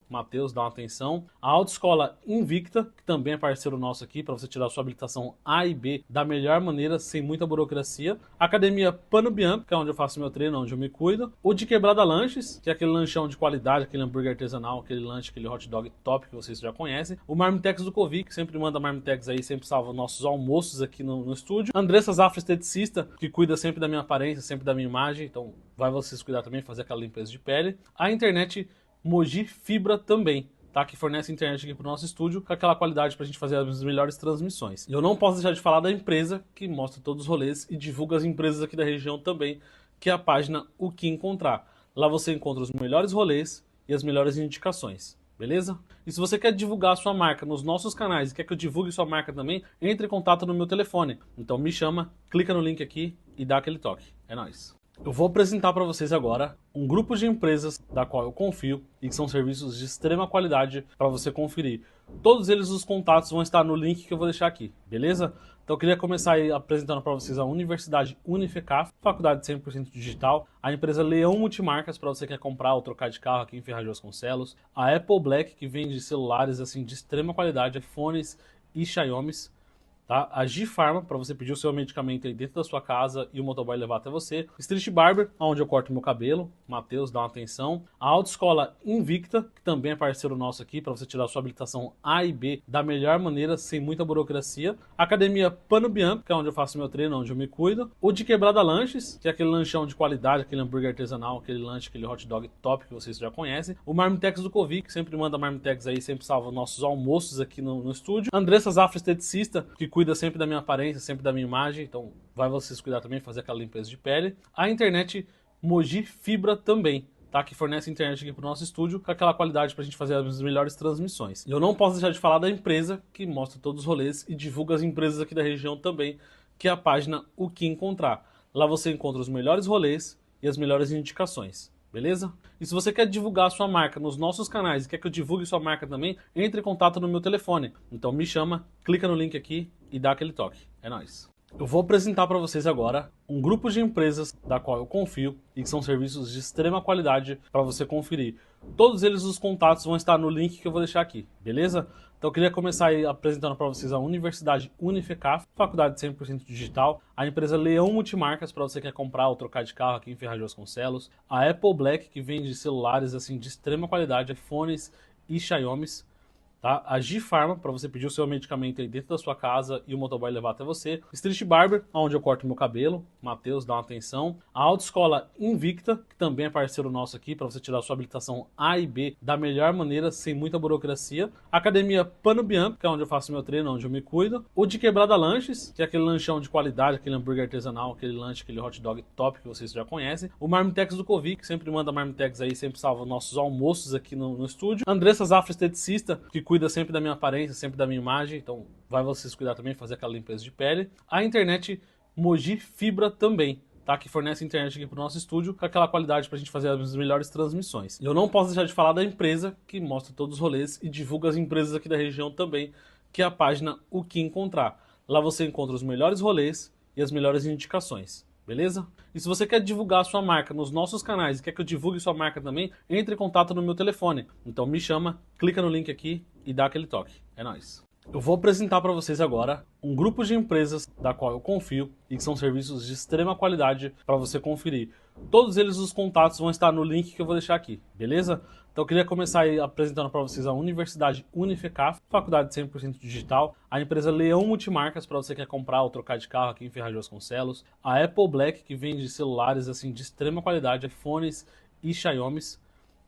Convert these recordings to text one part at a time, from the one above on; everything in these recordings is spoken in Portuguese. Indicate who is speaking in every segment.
Speaker 1: Matheus, dá uma atenção. A Autoescola Invicta, que também é parceiro nosso aqui, para você tirar a sua habilitação A e B da melhor maneira, sem muita burocracia. A Academia Pano Bianco, que é onde eu faço meu treino, onde eu me cuido. O de Quebrada Lanches, que é aquele lanchão de qualidade, aquele hambúrguer artesanal, aquele lanche, aquele hot dog top que vocês já conhecem. O Marmitex do Covid, que sempre manda Marmitex aí, sempre salva nossos almoços aqui no estúdio. Andressa Zafra Esteticista, que cuida sempre da minha aparência, sempre da minha imagem, então vai vocês cuidar também, fazer aquela limpeza de pele. A internet Mogi Fibra também, tá? Que fornece internet aqui pro nosso estúdio com aquela qualidade pra gente fazer as melhores transmissões. E eu não posso deixar de falar da empresa que mostra todos os rolês e divulga as empresas aqui da região também, que é a página O Que Encontrar. Lá você encontra os melhores rolês e as melhores indicações, beleza? E se você quer divulgar a sua marca nos nossos canais e quer que eu divulgue sua marca também, entre em contato no meu telefone. Então me chama, clica no link aqui e dá aquele toque. É nóis! Eu vou apresentar para vocês agora um grupo de empresas da qual eu confio e que são serviços de extrema qualidade para você conferir. Todos eles, os contatos vão estar no link que eu vou deixar aqui, beleza? Então eu queria começar aí apresentando para vocês a Universidade Unifecaf, faculdade 100% digital, a empresa Leão Multimarcas para você que quer comprar ou trocar de carro aqui em Ferraz de Vasconcelos, a Apple Black, que vende celulares assim de extrema qualidade, iPhones e Xiaomis, tá? A G-Pharma, para você pedir o seu medicamento aí dentro da sua casa e o motoboy levar até você. Street Barber, onde eu corto meu cabelo. Matheus, dá uma atenção. A Autoescola Invicta, que também é parceiro nosso aqui, para você tirar a sua habilitação A e B da melhor maneira, sem muita burocracia. A Academia Pano Bianco, que é onde eu faço meu treino, onde eu me cuido. O de Quebrada Lanches, que é aquele lanchão de qualidade, aquele hambúrguer artesanal, aquele lanche, aquele hot dog top que vocês já conhecem. O Marmitex do Covid, que sempre manda Marmitex aí, sempre salva nossos almoços aqui no estúdio. Andressa Zafra Esteticista, que cuida sempre da minha aparência, sempre da minha imagem, então vai vocês cuidar também, fazer aquela limpeza de pele. A internet Mogi Fibra também, tá? Que fornece internet aqui pro nosso estúdio com aquela qualidade pra gente fazer as melhores transmissões. E eu não posso deixar de falar da empresa que mostra todos os rolês e divulga as empresas aqui da região também, que é a página O Que Encontrar. Lá você encontra os melhores rolês e as melhores indicações, beleza? E se você quer divulgar a sua marca nos nossos canais e quer que eu divulgue sua marca também, entre em contato no meu telefone. Então me chama, clica no link aqui e dá aquele toque. É nóis! Eu vou apresentar para vocês agora um grupo de empresas da qual eu confio e que são serviços de extrema qualidade para você conferir. Todos eles, os contatos vão estar no link que eu vou deixar aqui, beleza? Então eu queria começar aí apresentando para vocês a Universidade Unifecaf, faculdade 100% digital, a empresa Leão Multimarcas para você que quer comprar ou trocar de carro aqui em Ferraz de Vasconcelos, a Apple Black, que vende celulares assim de extrema qualidade, iPhones e Xiaomis, tá? A G-Pharma, para você pedir o seu medicamento aí dentro da sua casa e o motoboy levar até você. Street Barber, onde eu corto meu cabelo. Matheus, dá uma atenção. A Autoescola Invicta, que também é parceiro nosso aqui, para você tirar a sua habilitação A e B da melhor maneira, sem muita burocracia. A Academia Pano Bianco, que é onde eu faço meu treino, onde eu me cuido. O de Quebrada Lanches, que é aquele lanchão de qualidade, aquele hambúrguer artesanal, aquele lanche, aquele hot dog top que vocês já conhecem. O Marmitex do Covid, que sempre manda Marmitex aí, sempre salva nossos almoços aqui no estúdio. Andressa Zafra Esteticista, que cuida sempre da minha aparência, sempre da minha imagem, então vai vocês cuidar também, fazer aquela limpeza de pele. A internet Mogi Fibra também, tá? Que fornece internet aqui pro nosso estúdio com aquela qualidade pra gente fazer as melhores transmissões. E eu não posso deixar de falar da empresa que mostra todos os rolês e divulga as empresas aqui da região também, que é a página O Que Encontrar. Lá você encontra os melhores rolês e as melhores indicações, beleza? E se você quer divulgar a sua marca nos nossos canais e quer que eu divulgue sua marca também, entre em contato no meu telefone. Então me chama, clica no link aqui e dá aquele toque. É nóis! Eu vou apresentar para vocês agora um grupo de empresas da qual eu confio e que são serviços de extrema qualidade para você conferir. Todos eles, os contatos vão estar no link que eu vou deixar aqui, beleza? Então eu queria começar aí apresentando para vocês a Universidade Unifecaf, faculdade 100% digital, a empresa Leão Multimarcas para você que quer comprar ou trocar de carro aqui em Ferraz de Vasconcelos, a Apple Black, que vende celulares assim de extrema qualidade, iPhones e Xiaomis,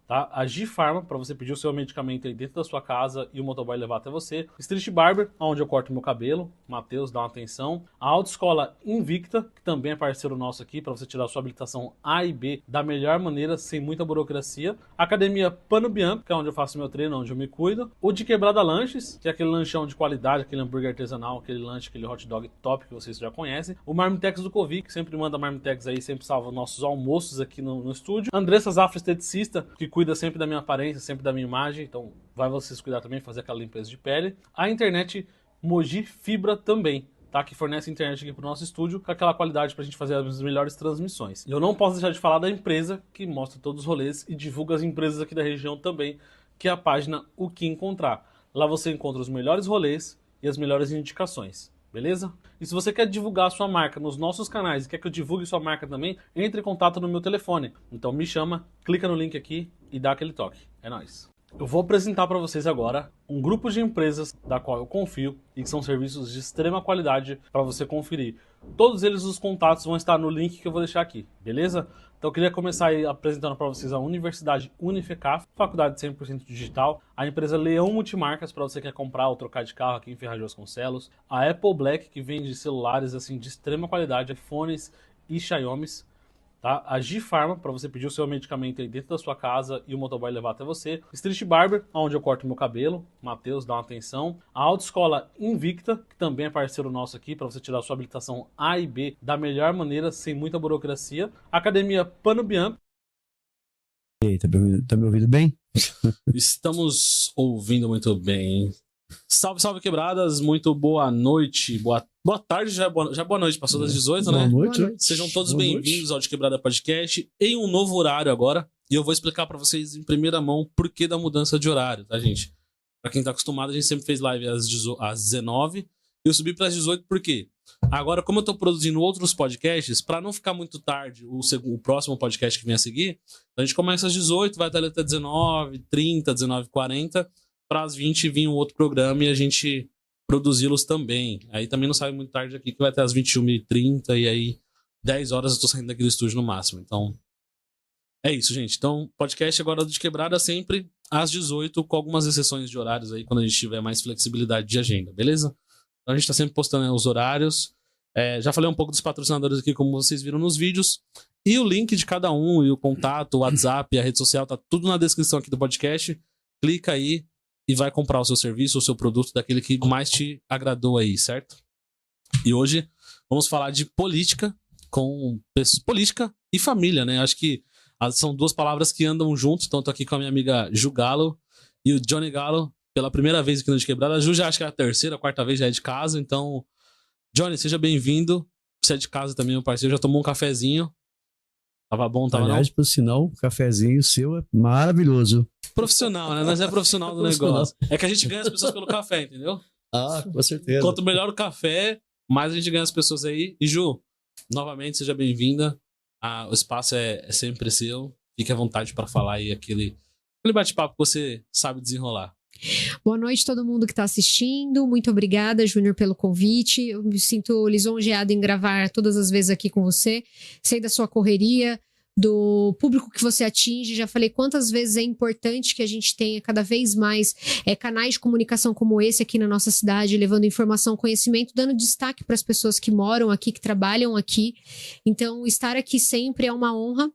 Speaker 1: tá? A G-Pharma, para você pedir o seu medicamento aí dentro da sua casa e o motoboy levar até você. Street Barber, onde eu corto meu cabelo. Matheus, dá uma atenção. A Autoescola Invicta, que também é parceiro nosso aqui, para você tirar a sua habilitação A e B da melhor maneira, sem muita burocracia. A Academia Pano Bianco, que é onde eu faço meu treino, onde eu me cuido. O de Quebrada Lanches, que é aquele lanchão de qualidade, aquele hambúrguer artesanal, aquele lanche, aquele hot dog top que vocês já conhecem. O Marmitex do Covid, que sempre manda Marmitex aí, sempre salva nossos almoços aqui no estúdio. Andressa Zafra Esteticista, que cuida sempre da minha aparência, sempre da minha imagem, então vai vocês cuidar também, fazer aquela limpeza de pele. A internet Mogi Fibra também, tá? Que fornece internet aqui pro nosso estúdio com aquela qualidade pra gente fazer as melhores transmissões. E eu não posso deixar de falar da empresa que mostra todos os rolês e divulga as empresas aqui da região também, que é a página O Que Encontrar. Lá você encontra os melhores rolês e as melhores indicações, beleza? E se você quer divulgar a sua marca nos nossos canais e quer que eu divulgue sua marca também, entre em contato no meu telefone. Então me chama, clica no link aqui e dá aquele toque. É nóis. Eu vou apresentar para vocês agora um grupo de empresas da qual eu confio e que são serviços de extrema qualidade para você conferir. Todos eles, os contatos vão estar no link que eu vou deixar aqui, beleza? Então eu queria começar aí apresentando para vocês a Universidade Unifecaf, faculdade 100% digital, a empresa Leão Multimarcas, para você que quer comprar ou trocar de carro aqui em Ferraz de Vasconcelos, a Apple Black, que vende celulares assim de extrema qualidade, iPhones e Xiaomis, tá? A G-Pharma, para você pedir o seu medicamento aí dentro da sua casa e o motoboy levar até você. Street Barber, onde eu corto meu cabelo. Matheus, dá uma atenção. A Autoescola Invicta, que também é parceiro nosso aqui, para você tirar a sua habilitação A e B da melhor maneira, sem muita burocracia. Academia Pano Bianco.
Speaker 2: E aí, tá me ouvindo bem?
Speaker 1: Estamos ouvindo muito bem. Salve, salve, quebradas. Muito boa noite. Boa tarde, já é boa noite. Passou das 18, né?
Speaker 2: Boa noite.
Speaker 1: Sejam todos bem-vindos ao De Quebrada Podcast em um novo horário agora. E eu vou explicar pra vocês em primeira mão por que da mudança de horário, tá, gente? Pra quem tá acostumado, a gente sempre fez live às 19. Eu subi pras 18 por quê? Agora, como eu tô produzindo outros podcasts, pra não ficar muito tarde o próximo podcast que vem a seguir, a gente começa às 18, vai até 19h30, 19h40, para as 20 vir um outro programa e a gente produzi-los também. Aí também não sai muito tarde aqui, que vai até às 21h30 e aí 10 horas eu tô saindo daqui do estúdio no máximo. Então, é isso, gente. Então, podcast agora do De Quebrada sempre às 18, com algumas exceções de horários aí, quando a gente tiver mais flexibilidade de agenda, beleza? Então a gente tá sempre postando os horários. Já falei um pouco dos patrocinadores aqui, como vocês viram nos vídeos. E o link de cada um, e o contato, o WhatsApp, a rede social, tá tudo na descrição aqui do podcast. Clica aí e vai comprar o seu serviço, o seu produto daquele que mais te agradou aí, certo? E hoje vamos falar de política política e família, né? Acho que são duas palavras que andam juntos. Então tô aqui com a minha amiga Ju Galo e o Johnny Galo pela primeira vez aqui no De Quebrada. A Ju já acho que é a terceira, quarta vez já é de casa. Então, Johnny, seja bem-vindo. Você é de casa também, meu parceiro. Já tomou um cafezinho? Tava bom, tava
Speaker 2: Aliás,
Speaker 1: não?
Speaker 2: por sinal, o cafezinho seu é maravilhoso.
Speaker 1: Profissional, né? Nós é profissional do negócio. É que a gente ganha as pessoas pelo café, entendeu?
Speaker 2: Ah, com certeza.
Speaker 1: Quanto melhor o café, mais a gente ganha as pessoas aí. E Ju, novamente, seja bem-vinda. O espaço é sempre seu. Fique à vontade para falar aí aquele bate-papo que você sabe desenrolar.
Speaker 3: Boa noite a todo mundo que está assistindo. Muito obrigada, Júnior, pelo convite. Eu me sinto lisonjeado em gravar todas as vezes aqui com você. Sei da sua correria, do público que você atinge. Já falei quantas vezes é importante que a gente tenha cada vez mais canais de comunicação como esse aqui na nossa cidade, levando informação, conhecimento, dando destaque para as pessoas que moram aqui, que trabalham aqui. Então, estar aqui sempre é uma honra.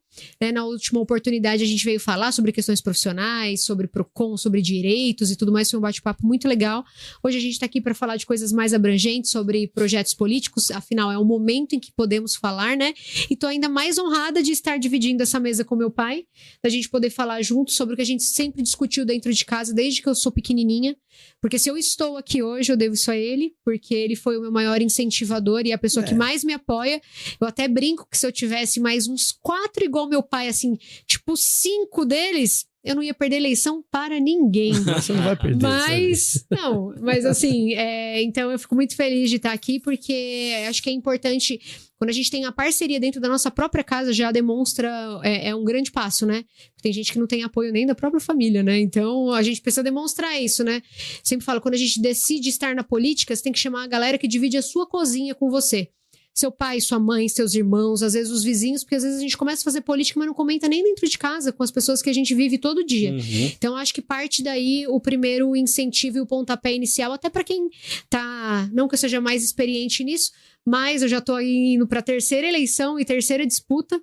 Speaker 3: Na última oportunidade a gente veio falar sobre questões profissionais, sobre PROCON, sobre direitos e tudo mais, foi um bate-papo muito legal. Hoje a gente está aqui para falar de coisas mais abrangentes, sobre projetos políticos, afinal é o momento em que podemos falar, né? E tô ainda mais honrada de estar dividindo essa mesa com meu pai, da gente poder falar junto sobre o que a gente sempre discutiu dentro de casa desde que eu sou pequenininha, porque se eu estou aqui hoje eu devo isso a ele, porque ele foi o meu maior incentivador e a pessoa que mais me apoia. Eu até brinco que se eu tivesse mais uns 4 igual meu pai, assim, tipo 5 deles, eu não ia perder eleição para ninguém.
Speaker 2: Você não vai perder.
Speaker 3: Mas assim, então eu fico muito feliz de estar aqui, porque acho que é importante, quando a gente tem a parceria dentro da nossa própria casa, já demonstra, é um grande passo, né? Tem gente que não tem apoio nem da própria família, né? Então a gente precisa demonstrar isso, né? Sempre falo, quando a gente decide estar na política, você tem que chamar a galera que divide a sua cozinha com você. Seu pai, sua mãe, seus irmãos, às vezes os vizinhos, porque às vezes a gente começa a fazer política, mas não comenta nem dentro de casa com as pessoas que a gente vive todo dia.
Speaker 1: Uhum.
Speaker 3: Então, acho que parte daí o primeiro incentivo e o pontapé inicial, até para quem tá, não que eu seja mais experiente nisso, mas eu já tô indo para terceira eleição e terceira disputa.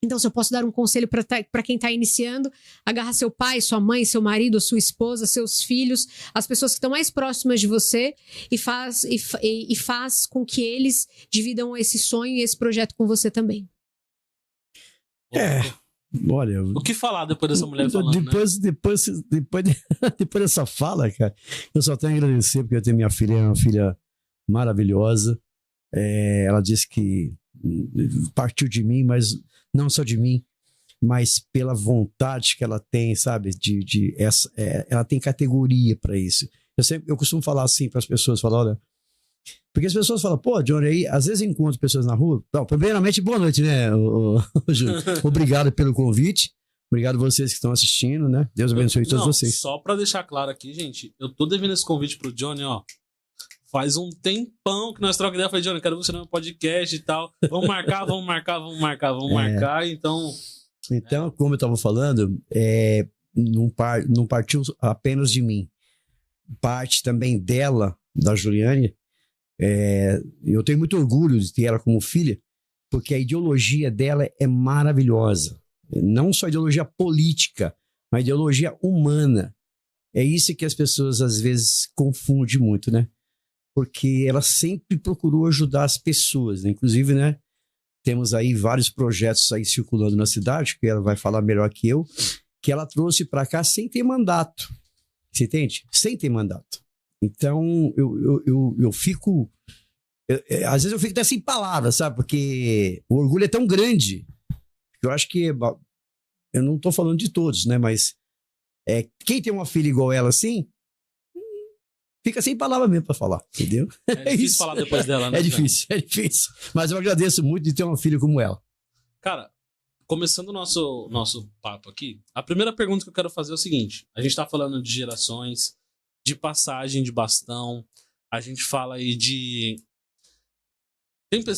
Speaker 3: Então, se eu posso dar um conselho para quem está iniciando, agarra seu pai, sua mãe, seu marido, sua esposa, seus filhos, as pessoas que estão mais próximas de você e faz com que eles dividam esse sonho e esse projeto com você também.
Speaker 2: Olha...
Speaker 1: O que falar depois dessa mulher falando,
Speaker 2: depois dessa fala, cara, eu só tenho a agradecer, porque eu tenho minha filha, é uma filha maravilhosa. Ela disse que partiu de mim, mas não só de mim. mas pela vontade que ela tem, sabe? Ela tem categoria para isso. Eu costumo falar assim para as pessoas, falar, olha, porque as pessoas falam, pô, Johnny, aí às vezes eu encontro pessoas na rua. Não, primeiramente, boa noite, né, Júlio? Obrigado pelo convite. Obrigado a vocês que estão assistindo, né? Deus abençoe todos vocês.
Speaker 1: Só para deixar claro aqui, gente, eu tô devendo esse convite pro Johnny, ó. Faz um tempão que nós trocamos ideia. Eu falei, Johnny, quero você no meu podcast e tal. Vamos marcar, vamos marcar. Então,
Speaker 2: como eu estava falando, não partiu apenas de mim. Parte também dela, da Juliane. Eu tenho muito orgulho de ter ela como filha, porque a ideologia dela é maravilhosa. Não só a ideologia política, mas a ideologia humana. É isso que as pessoas às vezes confundem muito, né? Porque ela sempre procurou ajudar as pessoas, né? Inclusive, né? Temos aí vários projetos aí circulando na cidade, que ela vai falar melhor que eu, que ela trouxe para cá sem ter mandato. Você entende? Sem ter mandato. Então, eu fico... às vezes eu fico até sem palavras, sabe? Porque o orgulho é tão grande. Eu acho que... Eu não estou falando de todos, né? Mas quem tem uma filha igual ela assim, fica sem palavra mesmo para falar, entendeu?
Speaker 1: É difícil falar depois dela, né?
Speaker 2: É difícil. Mas eu agradeço muito de ter uma filha como ela.
Speaker 1: Cara, começando o nosso papo aqui, a primeira pergunta que eu quero fazer é o seguinte. A gente tá falando de gerações, de passagem de bastão, a gente fala aí de...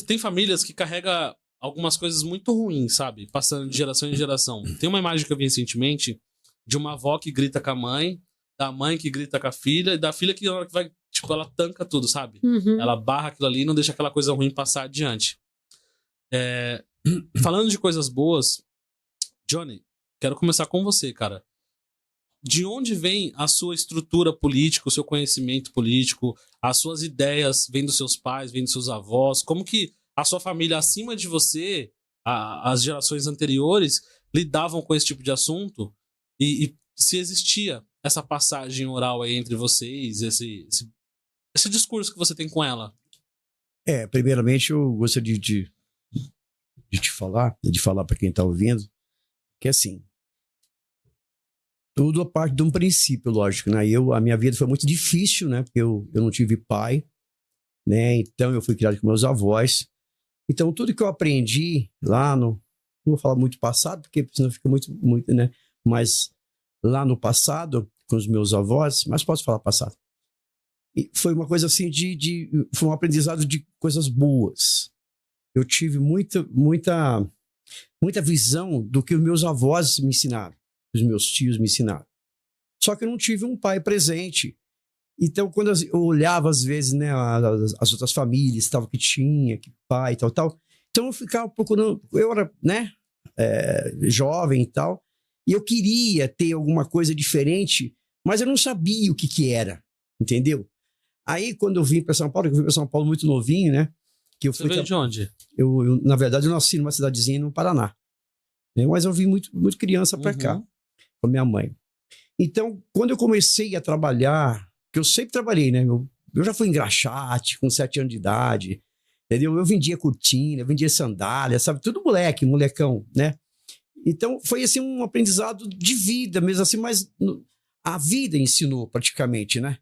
Speaker 1: Tem famílias que carregam algumas coisas muito ruins, sabe? Passando de geração em geração. Tem uma imagem que eu vi recentemente de uma avó que grita com a mãe, da mãe que grita com a filha, e da filha que vai, tipo, ela tanca tudo, sabe?
Speaker 3: Uhum.
Speaker 1: Ela barra aquilo ali e não deixa aquela coisa ruim passar adiante. Falando de coisas boas, Johnny, quero começar com você, cara. De onde vem a sua estrutura política, o seu conhecimento político, as suas ideias? Vem dos seus pais, vem dos seus avós? Como que a sua família acima de você, as gerações anteriores, lidavam com esse tipo de assunto? E se existia essa passagem oral aí entre vocês, esse discurso que você tem com ela?
Speaker 2: Primeiramente eu gostaria de te falar, de falar para quem está ouvindo, que assim, tudo a parte de um princípio, lógico, né? A minha vida foi muito difícil, né? Porque eu não tive pai, né? Então eu fui criado com meus avós. Então tudo que eu aprendi lá não vou falar muito passado, porque senão fica muito, né? Mas lá no passado, com os meus avós, mas posso falar passado. E foi uma coisa assim foi um aprendizado de coisas boas. Eu tive muita visão do que os meus avós me ensinaram, os meus tios me ensinaram. Só que eu não tive um pai presente. Então, quando eu olhava, às vezes, né, as outras famílias, tal, que tinha, que pai, tal. Então, eu ficava procurando... Eu era, né, jovem e tal, e eu queria ter alguma coisa diferente, mas eu não sabia o que era, entendeu? Aí, quando eu vim para São Paulo, eu vim para São Paulo muito novinho, né? Que eu
Speaker 1: Você veio de onde?
Speaker 2: Na verdade, eu nasci numa cidadezinha no Paraná. Né? Mas eu vim muito criança para cá, com a minha mãe. Então, quando eu comecei a trabalhar, que eu sempre trabalhei, né? Eu já fui engraxate com 7 anos de idade, entendeu? Eu vendia cortina, vendia sandália, sabe? Tudo molecão, né? Então, foi assim um aprendizado de vida mesmo assim, mas a vida ensinou praticamente, né?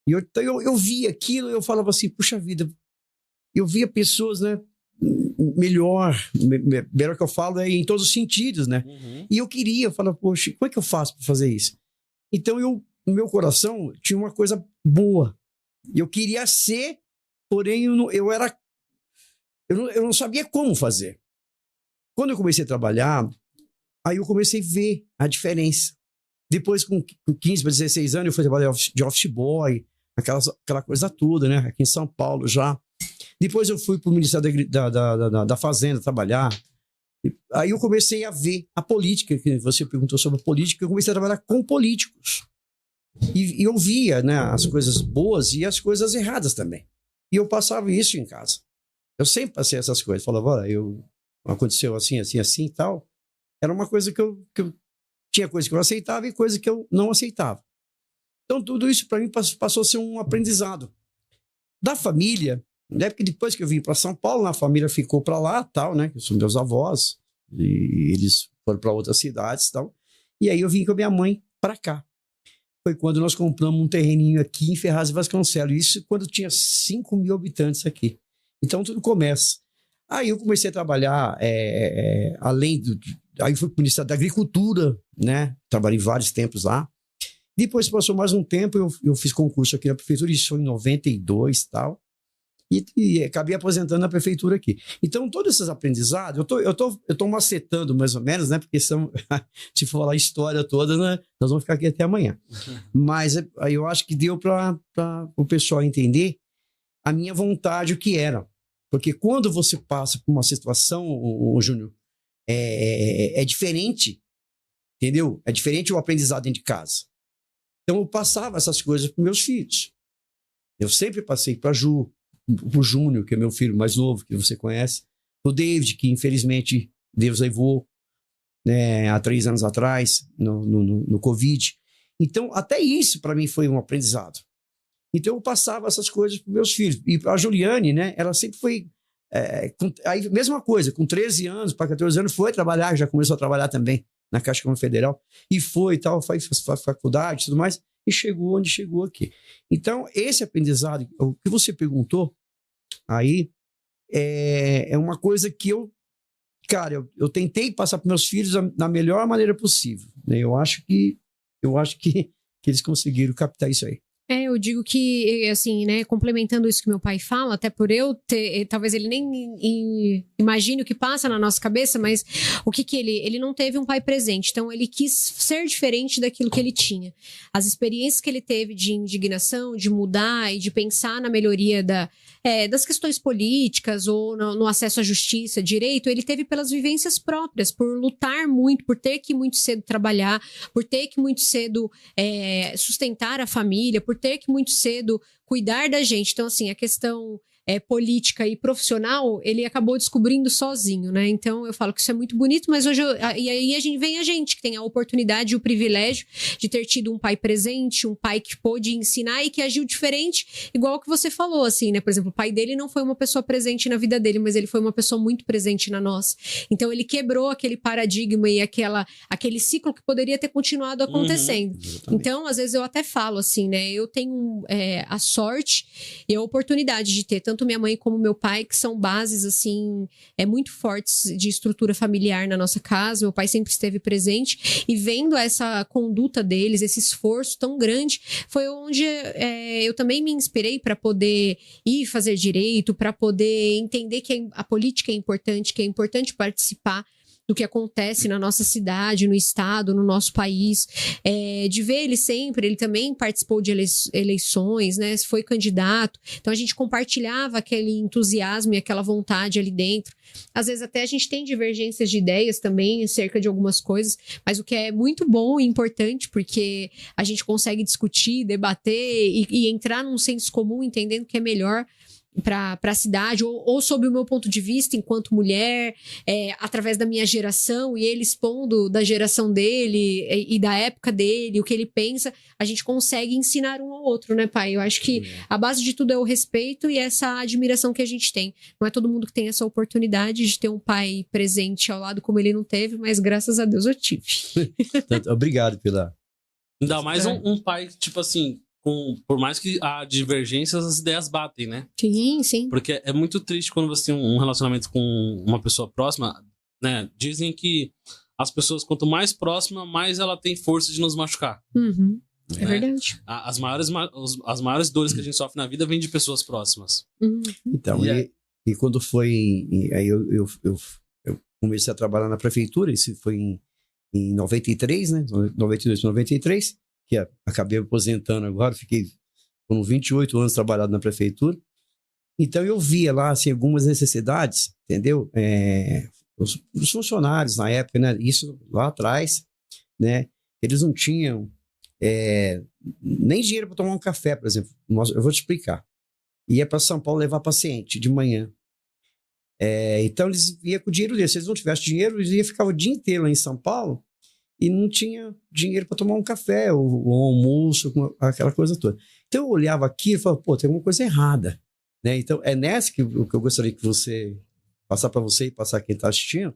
Speaker 2: E eu via aquilo e eu falava assim, puxa vida, eu via pessoas, né? Melhor que eu falo em todos os sentidos, né? E eu falava, poxa, como é que eu faço para fazer isso? Então, no meu coração tinha uma coisa boa. Eu queria ser, porém eu não sabia como fazer. Quando eu comecei a trabalhar, aí eu comecei a ver a diferença. Depois, com 15 para 16 anos, eu fui trabalhar de office boy, aquela coisa toda, né? Aqui em São Paulo já. Depois eu fui para o Ministério da Fazenda trabalhar. Aí eu comecei a ver a política, que você perguntou sobre a política, eu comecei a trabalhar com políticos. E eu via, né, as coisas boas e as coisas erradas também. E eu passava isso em casa. Eu sempre passei essas coisas. Falava, olha, aconteceu assim e tal. Era uma coisa que eu tinha coisa que eu aceitava e coisa que eu não aceitava. Então tudo isso para mim passou a ser um aprendizado. Da família, né, porque depois que eu vim para São Paulo, a família ficou para lá, tal, né, que são meus avós, e eles foram para outras cidades e tal. E aí eu vim com a minha mãe para cá. Foi quando nós compramos um terreninho aqui em Ferraz de Vasconcelos. Isso quando tinha 5 mil habitantes aqui. Então tudo começa. Aí eu comecei a trabalhar, além do... Aí fui para o Ministério da Agricultura, né? Trabalhei vários tempos lá. Depois passou mais um tempo, eu fiz concurso aqui na prefeitura, isso foi em 92 e tal. E acabei aposentando na prefeitura aqui. Então, todos esses aprendizados, eu tô macetando mais ou menos, né? Porque se for falar a história toda, né, nós vamos ficar aqui até amanhã. Mas aí eu acho que deu para o pessoal entender a minha vontade, o que era. Porque quando você passa por uma situação, o Júnior, é diferente, entendeu? É diferente o aprendizado dentro de casa. Então, eu passava essas coisas para meus filhos. Eu sempre passei para o Júnior, que é meu filho mais novo, que você conhece, o David, que infelizmente Deus levou, né, há 3 anos atrás, no Covid. Então, até isso para mim foi um aprendizado. Então, eu passava essas coisas para meus filhos. E a Juliane, né, ela sempre foi... aí, mesma coisa, com 13 anos, para 14 anos, foi trabalhar, já começou a trabalhar também na Caixa Econômica Federal, e foi e tal, faz faculdade e tudo mais, e chegou onde chegou aqui. Então, esse aprendizado, o que você perguntou aí, é uma coisa que eu tentei passar para meus filhos da melhor maneira possível, né? Eu acho que eles conseguiram captar isso aí.
Speaker 3: Eu digo que, assim, né, complementando isso que meu pai fala, até por eu ter, talvez ele nem imagine o que passa na nossa cabeça, mas o que ele não teve um pai presente, então ele quis ser diferente daquilo que ele tinha. As experiências que ele teve de indignação, de mudar e de pensar na melhoria das questões políticas ou no acesso à justiça, direito, ele teve pelas vivências próprias, por lutar muito, por ter que muito cedo trabalhar, por ter que muito cedo sustentar a família, por ter que muito cedo cuidar da gente. Então, assim, a questão política e profissional, ele acabou descobrindo sozinho, né? Então, eu falo que isso é muito bonito, mas hoje, e aí vem a gente, que tem a oportunidade e o privilégio de ter tido um pai presente, um pai que pôde ensinar e que agiu diferente, igual que você falou, assim, né? Por exemplo, o pai dele não foi uma pessoa presente na vida dele, mas ele foi uma pessoa muito presente na nossa. Então, ele quebrou aquele paradigma e aquele ciclo que poderia ter continuado acontecendo. Então, às vezes eu até falo, assim, né? Eu tenho a sorte e a oportunidade de ter tanto minha mãe como meu pai, que são bases, assim, muito fortes de estrutura familiar na nossa casa. Meu pai sempre esteve presente e vendo essa conduta deles, esse esforço tão grande, foi onde eu também me inspirei para poder ir fazer direito, para poder entender que a política é importante, que é importante participar do que acontece na nossa cidade, no estado, no nosso país, de ver ele também participou de eleições, né, foi candidato, então a gente compartilhava aquele entusiasmo e aquela vontade ali dentro. Às vezes até a gente tem divergências de ideias também acerca de algumas coisas, mas o que é muito bom e importante, porque a gente consegue discutir, debater e entrar num senso comum, entendendo que é melhor para a cidade, ou sob o meu ponto de vista enquanto mulher, através da minha geração, e ele expondo da geração dele e da época dele, o que ele pensa, a gente consegue ensinar um ao outro, né, pai? Eu acho que a base de tudo é o respeito e essa admiração que a gente tem. Não é todo mundo que tem essa oportunidade de ter um pai presente ao lado como ele não teve, mas graças a Deus eu tive.
Speaker 2: Obrigado pela...
Speaker 1: Ainda mais um pai, tipo assim, por mais que há divergências, as ideias batem, né?
Speaker 3: Sim, sim.
Speaker 1: Porque é muito triste quando você tem um relacionamento com uma pessoa próxima, né? Dizem que as pessoas, quanto mais próxima, mais ela tem força de nos machucar.
Speaker 3: Uhum.
Speaker 1: Né?
Speaker 3: É verdade.
Speaker 1: As maiores dores que a gente sofre na vida vêm de pessoas próximas.
Speaker 3: Uhum.
Speaker 2: Então, e quando foi... Aí eu comecei a trabalhar na prefeitura, isso foi em 93, né? 92, 93, que acabei me aposentando agora, fiquei com 28 anos trabalhando na prefeitura. Então eu via lá assim, algumas necessidades, entendeu? Os funcionários na época, né? Isso lá atrás, né? Eles não tinham nem dinheiro para tomar um café, por exemplo. Eu vou te explicar. Ia para São Paulo levar paciente de manhã. Então eles iam com o dinheiro deles. Se eles não tivessem dinheiro, eles iam ficar o dia inteiro lá em São Paulo e não tinha dinheiro para tomar um café, ou almoço, aquela coisa toda. Então eu olhava aqui e falava, pô, tem alguma coisa errada, né? Então é nessa que eu gostaria que você passar para você e passar quem está assistindo,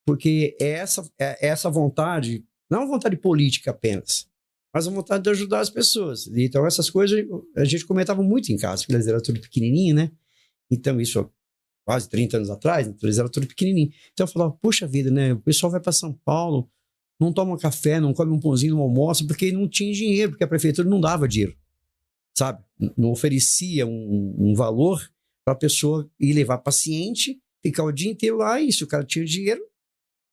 Speaker 2: porque é essa vontade, não é uma vontade política apenas, mas a vontade de ajudar as pessoas. Então, essas coisas a gente comentava muito em casa, porque eles eram tudo pequenininho, né? Então, isso há quase 30 anos atrás, então eles eram tudo pequenininho. Então, eu falava, puxa vida, né? O pessoal vai para São Paulo, não toma um café, não come um pãozinho, não almoça, porque não tinha dinheiro, porque a prefeitura não dava dinheiro, sabe? Não oferecia um valor para a pessoa ir levar paciente, ficar o dia inteiro lá, e se o cara tinha dinheiro,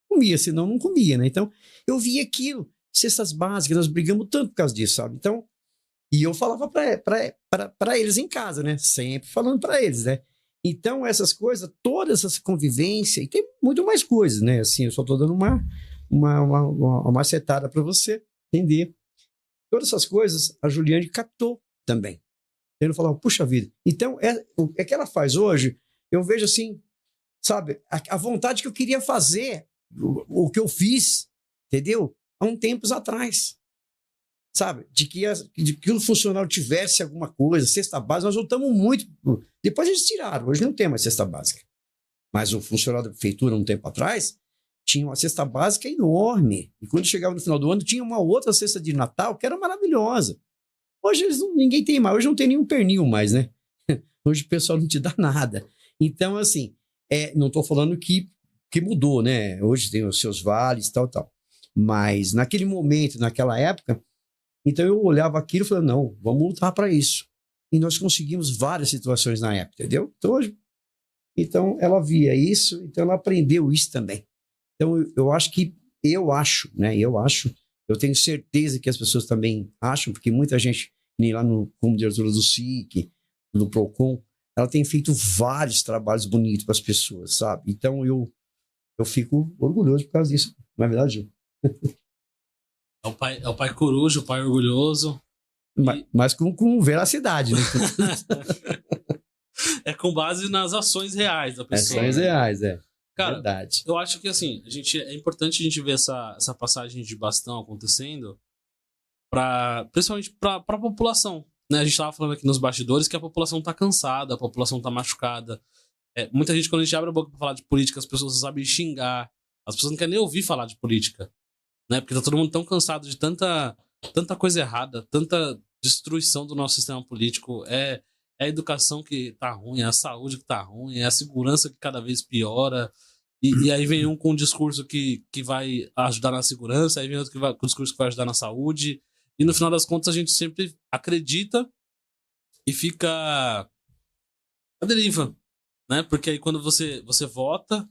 Speaker 2: comia, senão não comia, né? Então, eu via aquilo, cestas básicas, nós brigamos tanto por causa disso, sabe? Então, e eu falava para eles em casa, né? Sempre falando para eles, né? Então, essas coisas, toda essa convivência, e tem muito mais coisas, né? Assim, eu só estou dando uma macetada para você entender. Todas essas coisas, a Juliane captou também. Ele falava, puxa vida. Então, o que ela faz hoje, eu vejo assim, sabe? A vontade que eu queria fazer, o que eu fiz, entendeu? Há um tempos atrás. Sabe? De que o funcionário tivesse alguma coisa, cesta básica, nós lutamos muito. Depois eles tiraram, hoje não tem mais cesta básica. Mas o funcionário da prefeitura, um tempo atrás, tinha uma cesta básica enorme. E quando chegava no final do ano, tinha uma outra cesta de Natal que era maravilhosa. Hoje ninguém tem mais, hoje não tem nenhum pernil mais, né? Hoje o pessoal não te dá nada. Então, assim, não estou falando que mudou, né? Hoje tem os seus vales, tal. Mas naquele momento, naquela época, então eu olhava aquilo e falava, não, vamos lutar para isso. E nós conseguimos várias situações na época, entendeu? Então ela via isso, então ela aprendeu isso também. Então eu tenho certeza que as pessoas também acham, porque muita gente, nem lá como diretora do SIC, do PROCON, ela tem feito vários trabalhos bonitos para as pessoas, sabe? Então eu fico orgulhoso por causa disso, não é verdade, Gil?
Speaker 1: É o pai coruja, o pai orgulhoso.
Speaker 2: Mas com veracidade, né?
Speaker 1: É com base nas ações reais da pessoa.
Speaker 2: Ações reais,
Speaker 1: Cara,
Speaker 2: verdade.
Speaker 1: Eu acho que assim, é importante a gente ver essa passagem de bastão acontecendo, principalmente para a população. Né? A gente estava falando aqui nos bastidores que a população está cansada, a população está machucada. Muita gente, quando a gente abre a boca para falar de política, as pessoas não sabem xingar. As pessoas não querem nem ouvir falar de política. Né? Porque tá todo mundo tão cansado de tanta coisa errada, tanta destruição do nosso sistema político. É a educação que tá ruim, é a saúde que tá ruim, é a segurança que cada vez piora. E aí vem um com um discurso que vai ajudar na segurança, aí vem outro com um discurso que vai ajudar na saúde. E no final das contas a gente sempre acredita e fica à deriva. Né? Porque aí quando você vota,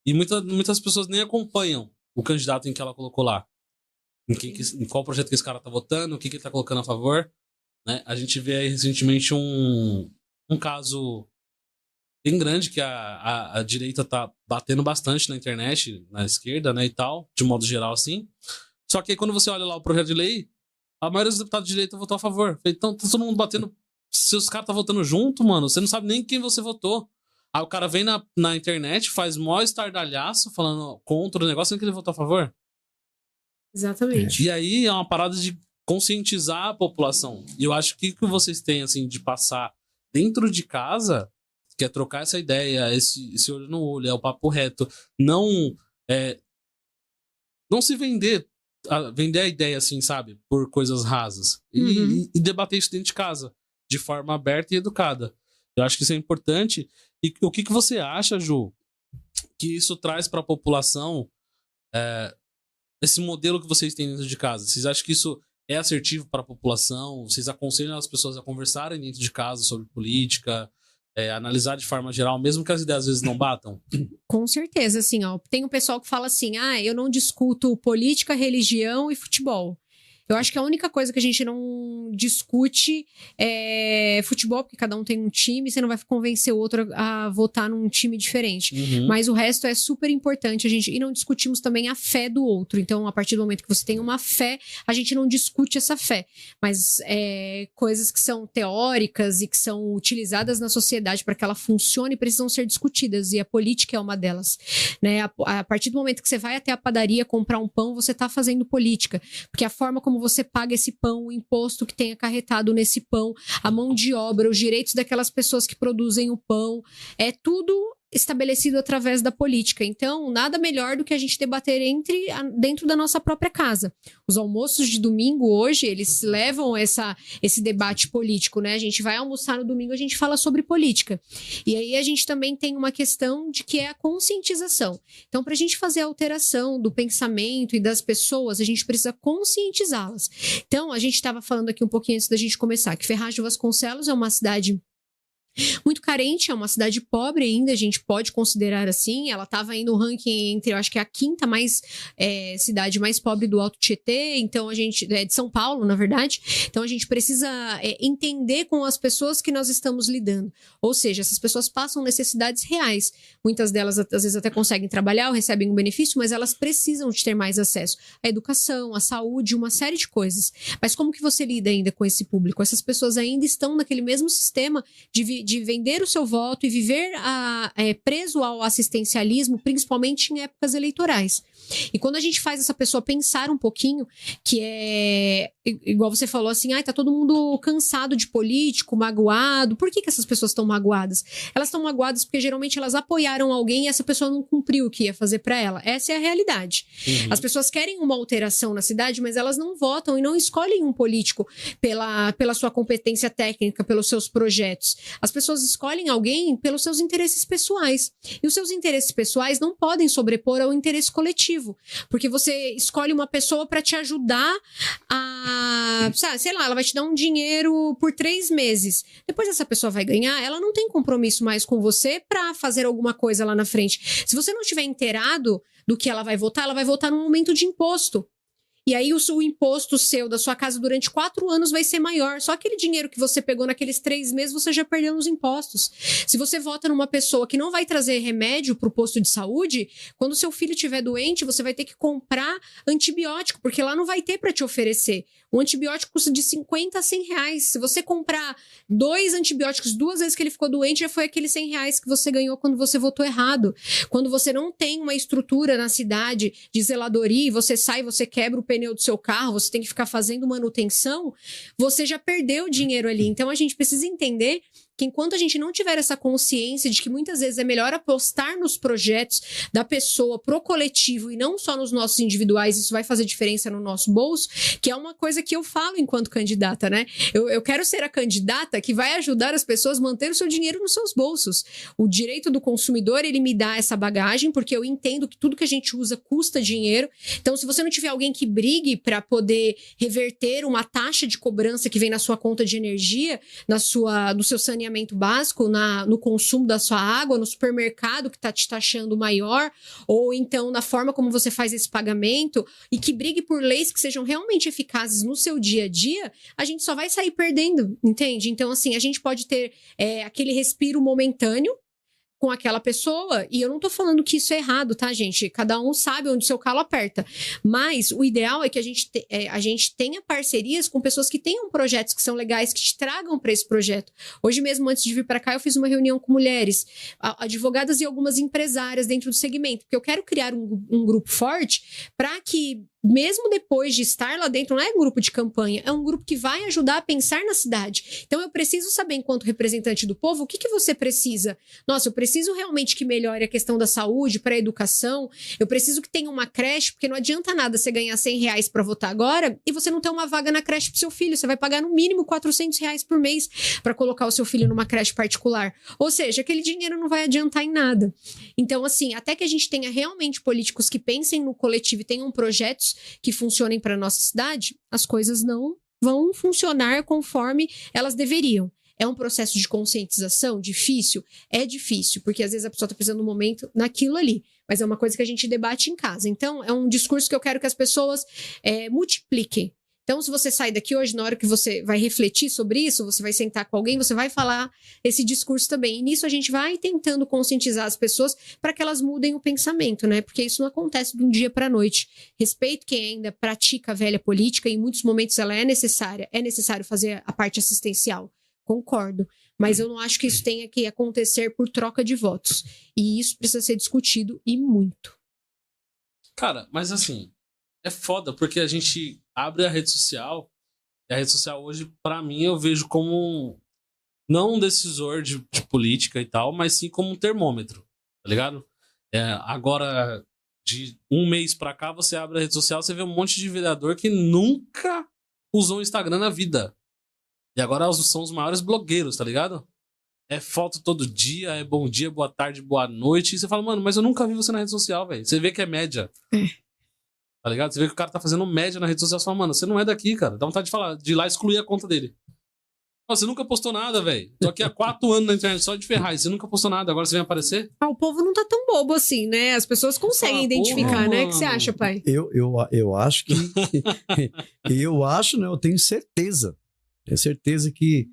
Speaker 1: e muitas pessoas nem acompanham o candidato em que ela colocou lá. Em qual projeto que esse cara tá votando, o que ele tá colocando a favor. Né? A gente vê aí recentemente um caso bem grande que a direita tá batendo bastante na internet, na esquerda, né, e tal, de modo geral, assim. Só que aí quando você olha lá o projeto de lei, a maioria dos deputados de direita votou a favor. Então tá todo mundo batendo. Se os caras tá votando junto, mano, você não sabe nem quem você votou. Aí o cara vem na internet, faz mó estardalhaço falando contra o negócio, sendo que ele votou a favor.
Speaker 3: Exatamente.
Speaker 1: E aí é uma parada de conscientizar a população. E eu acho que o que vocês têm, assim, de passar dentro de casa, que é trocar essa ideia, esse olho no olho, é o papo reto. Não se vender a ideia, assim, sabe? Por coisas rasas. E debater isso dentro de casa, de forma aberta e educada. Eu acho que isso é importante. E o que você acha, Ju, que isso traz para a população, esse modelo que vocês têm dentro de casa? Vocês acham que isso é assertivo para a população? Vocês aconselham as pessoas a conversarem dentro de casa sobre política, analisar de forma geral, mesmo que as ideias às vezes não batam?
Speaker 3: Com certeza, assim, ó. Tem um pessoal que fala assim, eu não discuto política, religião e futebol. Eu acho que a única coisa que a gente não discute é futebol, porque cada um tem um time, você não vai convencer o outro a votar num time diferente. Mas o resto é super importante, e não discutimos também a fé do outro. Então, a partir do momento que você tem uma fé, a gente não discute essa fé. Mas coisas que são teóricas e que são utilizadas na sociedade para que ela funcione precisam ser discutidas, e a política é uma delas. Né? A partir do momento que você vai até a padaria comprar um pão, você está fazendo política. Porque a forma como você paga esse pão, o imposto que tem acarretado nesse pão, a mão de obra, os direitos daquelas pessoas que produzem o pão, tudo estabelecido através da política. Então, nada melhor do que a gente debater dentro da nossa própria casa. Os almoços de domingo hoje, eles levam esse debate político, né? A gente vai almoçar no domingo, a gente fala sobre política. E aí a gente também tem uma questão de que é a conscientização. Então, para a gente fazer a alteração do pensamento e das pessoas, a gente precisa conscientizá-las. Então, a gente estava falando aqui um pouquinho antes da gente começar, que Ferraz de Vasconcelos é uma cidade muito carente, é uma cidade pobre ainda, a gente pode considerar assim. Ela estava aí no ranking entre, eu acho que é a quinta cidade mais pobre do Alto Tietê, então a gente, de São Paulo, na verdade. Então a gente precisa entender com as pessoas que nós estamos lidando. Ou seja, essas pessoas passam necessidades reais. Muitas delas, às vezes, até conseguem trabalhar ou recebem um benefício, mas elas precisam de ter mais acesso à educação, à saúde, uma série de coisas. Mas como que você lida ainda com esse público? Essas pessoas ainda estão naquele mesmo sistema de vender o seu voto e viver preso ao assistencialismo, principalmente em épocas eleitorais. E quando a gente faz essa pessoa pensar um pouquinho, que é igual você falou assim, tá todo mundo cansado de político, magoado. Por que essas pessoas estão magoadas? Elas estão magoadas porque geralmente elas apoiaram alguém e essa pessoa não cumpriu o que ia fazer para ela. Essa é a realidade. Uhum. As pessoas querem uma alteração na cidade, mas elas não votam e não escolhem um político pela sua competência técnica, pelos seus projetos. As pessoas escolhem alguém pelos seus interesses pessoais. E os seus interesses pessoais não podem sobrepor ao interesse coletivo. Porque você escolhe uma pessoa para te ajudar sei lá, ela vai te dar um dinheiro por 3 meses. Depois essa pessoa vai ganhar, ela não tem compromisso mais com você para fazer alguma coisa lá na frente. Se você não estiver inteirado do que ela vai votar num aumento de imposto. E aí o imposto seu da sua casa durante 4 anos vai ser maior. Só aquele dinheiro que você pegou naqueles 3 meses, você já perdeu nos impostos. Se você vota numa pessoa que não vai trazer remédio para o posto de saúde, quando seu filho estiver doente, você vai ter que comprar antibiótico, porque lá não vai ter para te oferecer. Um antibiótico custa de 50 a 100 reais. Se você comprar 2 antibióticos 2 vezes que ele ficou doente, já foi aqueles 100 reais que você ganhou quando você votou errado. Quando você não tem uma estrutura na cidade de zeladoria, você sai, você quebra o pneu do seu carro, você tem que ficar fazendo manutenção, você já perdeu dinheiro ali. Então a gente precisa entender que enquanto a gente não tiver essa consciência de que muitas vezes é melhor apostar nos projetos da pessoa pro coletivo e não só nos nossos individuais, isso vai fazer diferença no nosso bolso, que é uma coisa que eu falo enquanto candidata, né? Eu quero ser a candidata que vai ajudar as pessoas a manter o seu dinheiro nos seus bolsos. O direito do consumidor, ele me dá essa bagagem, porque eu entendo que tudo que a gente usa custa dinheiro. Então, se você não tiver alguém que brigue para poder reverter uma taxa de cobrança que vem na sua conta de energia, no seu saneamento básico, no consumo da sua água, no supermercado que está te taxando maior, ou então na forma como você faz esse pagamento, e que brigue por leis que sejam realmente eficazes no seu dia a dia, a gente só vai sair perdendo, entende? Então, assim, a gente pode ter aquele respiro momentâneo com aquela pessoa, e eu não tô falando que isso é errado, tá, gente? Cada um sabe onde o seu calo aperta. Mas o ideal é que a gente tenha parcerias com pessoas que tenham projetos que são legais, que te tragam para esse projeto. Hoje mesmo, antes de vir para cá, eu fiz uma reunião com mulheres, advogadas e algumas empresárias dentro do segmento, porque eu quero criar um grupo forte para que, mesmo depois de estar lá dentro, não é um grupo de campanha, é um grupo que vai ajudar a pensar na cidade. Então eu preciso saber, enquanto representante do povo, o que você precisa. Nossa, eu preciso realmente que melhore a questão da saúde, para a educação, eu preciso que tenha uma creche, porque não adianta nada você ganhar 100 reais para votar agora e você não ter uma vaga na creche pro seu filho, você vai pagar no mínimo 400 reais por mês para colocar o seu filho numa creche particular. Ou seja, aquele dinheiro não vai adiantar em nada. Então, assim, até que a gente tenha realmente políticos que pensem no coletivo e tenham projetos que funcionem para a nossa cidade, as coisas não vão funcionar conforme elas deveriam. É um processo de conscientização difícil? É difícil, porque às vezes a pessoa está precisando no momento naquilo ali, mas é uma coisa que a gente debate em casa. Então, é um discurso que eu quero que as pessoas multipliquem. Então, se você sai daqui hoje, na hora que você vai refletir sobre isso, você vai sentar com alguém, você vai falar esse discurso também. E nisso a gente vai tentando conscientizar as pessoas para que elas mudem o pensamento, né? Porque isso não acontece de um dia para a noite. Respeito quem ainda pratica a velha política, e em muitos momentos ela é necessária. É necessário fazer a parte assistencial. Concordo. Mas eu não acho que isso tenha que acontecer por troca de votos. E isso precisa ser discutido, e muito.
Speaker 1: Cara, mas assim, é foda, porque a gente abre a rede social, e a rede social hoje, pra mim, eu vejo como não um decisor de política e tal, mas sim como um termômetro. tá ligado? Agora, de um mês pra cá, você abre a rede social, você vê um monte de vereador que nunca usou o Instagram na vida. E agora são os maiores blogueiros, tá ligado? É foto todo dia, é bom dia, boa tarde, boa noite. E você fala, mano, mas eu nunca vi você na rede social, velho. Você vê que é média. Tá ligado? Você vê que o cara tá fazendo média na rede social. Você fala, mano, você não é daqui, cara. Dá vontade de falar, de ir lá excluir a conta dele. Você nunca postou nada, velho. Tô aqui há 4 anos na internet só de Ferraz. Você nunca postou nada, agora você vem aparecer?
Speaker 3: O povo não tá tão bobo assim, né? As pessoas conseguem identificar, né? O que você acha, pai?
Speaker 2: Eu acho que... eu acho, né? Eu tenho certeza. Tenho certeza que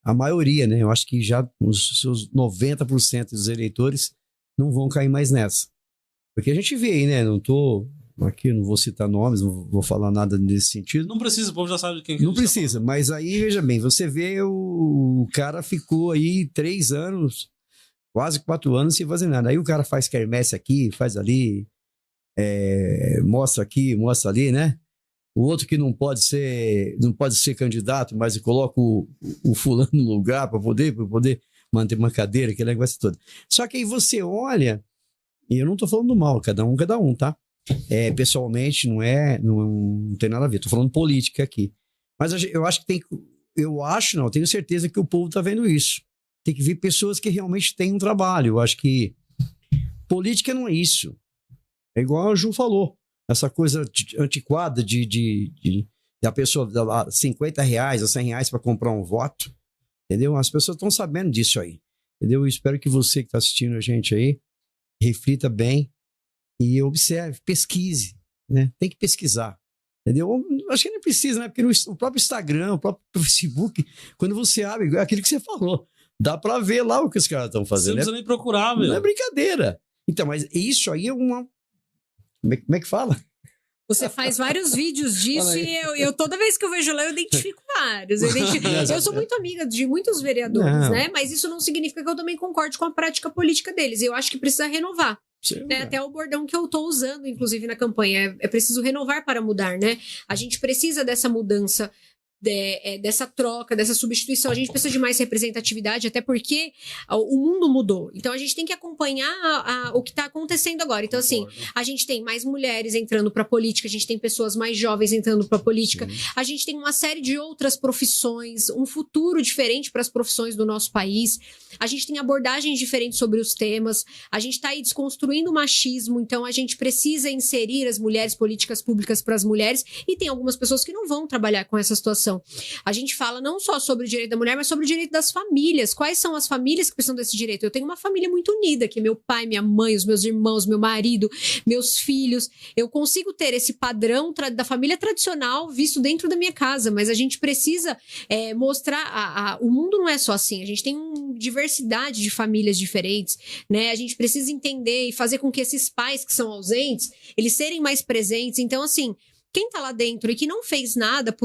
Speaker 2: a maioria, né? Eu acho que já os seus 90% dos eleitores não vão cair mais nessa. Porque a gente vê aí, né? Não tô... Aqui não vou citar nomes, não vou falar nada nesse sentido.
Speaker 1: Não precisa, o povo já sabe de quem que
Speaker 2: não precisa, tá, mas aí, veja bem, você vê o cara ficou aí 3 anos, quase 4 anos sem fazer nada. Aí o cara faz quermesse aqui, faz ali, mostra aqui, mostra ali, né? O outro que não pode ser candidato, mas coloca o fulano no lugar para poder manter uma cadeira, aquele negócio todo. Só que aí você olha, e eu não tô falando mal, cada um, tá? Pessoalmente não tem nada a ver, tô falando política aqui, mas eu acho que eu tenho certeza que o povo tá vendo isso, tem que ver pessoas que realmente têm um trabalho. Eu acho que política não é isso, é igual a Ju falou, essa coisa antiquada de a pessoa dar R$50 ou R$100 para comprar um voto, entendeu? As pessoas estão sabendo disso aí, entendeu? Eu espero que você que está assistindo a gente aí reflita bem e observe, pesquise, né? Tem que pesquisar, entendeu? Acho que nem precisa, né? Porque o próprio Instagram, o próprio Facebook, quando você abre, é aquilo que você falou, dá pra ver lá o que os caras estão fazendo.
Speaker 1: Você não precisa nem procurar, meu.
Speaker 2: Não é brincadeira. Então, mas isso aí é uma... Como é que fala?
Speaker 3: Você faz vários vídeos disso e eu toda vez que eu vejo lá, eu identifico vários. Eu sou muito amiga de muitos vereadores, né? Mas isso não significa que eu também concorde com a prática política deles. Eu acho que precisa renovar. Né? Até o bordão que eu tô usando, inclusive, na campanha. É preciso renovar para mudar, né? A gente precisa dessa mudança, dessa troca, dessa substituição. A gente precisa de mais representatividade, até porque o mundo mudou. Então a gente tem que acompanhar o que está acontecendo agora. Então, assim, a gente tem mais mulheres entrando para a política, a gente tem pessoas mais jovens entrando para a política, a gente tem uma série de outras profissões, um futuro diferente para as profissões do nosso país, a gente tem abordagens diferentes sobre os temas, a gente está aí desconstruindo o machismo, então a gente precisa inserir as mulheres, políticas públicas para as mulheres, e tem algumas pessoas que não vão trabalhar com essa situação. A gente fala não só sobre o direito da mulher, mas sobre o direito das famílias. Quais são as famílias que precisam desse direito? Eu tenho uma família muito unida, que é meu pai, minha mãe, os meus irmãos, meu marido, meus filhos. Eu consigo ter esse padrão da família tradicional visto dentro da minha casa, mas a gente precisa mostrar... o mundo não é só assim. A gente tem uma diversidade de famílias diferentes, né? A gente precisa entender e fazer com que esses pais que são ausentes, eles serem mais presentes. Então, assim, quem tá lá dentro e que não fez nada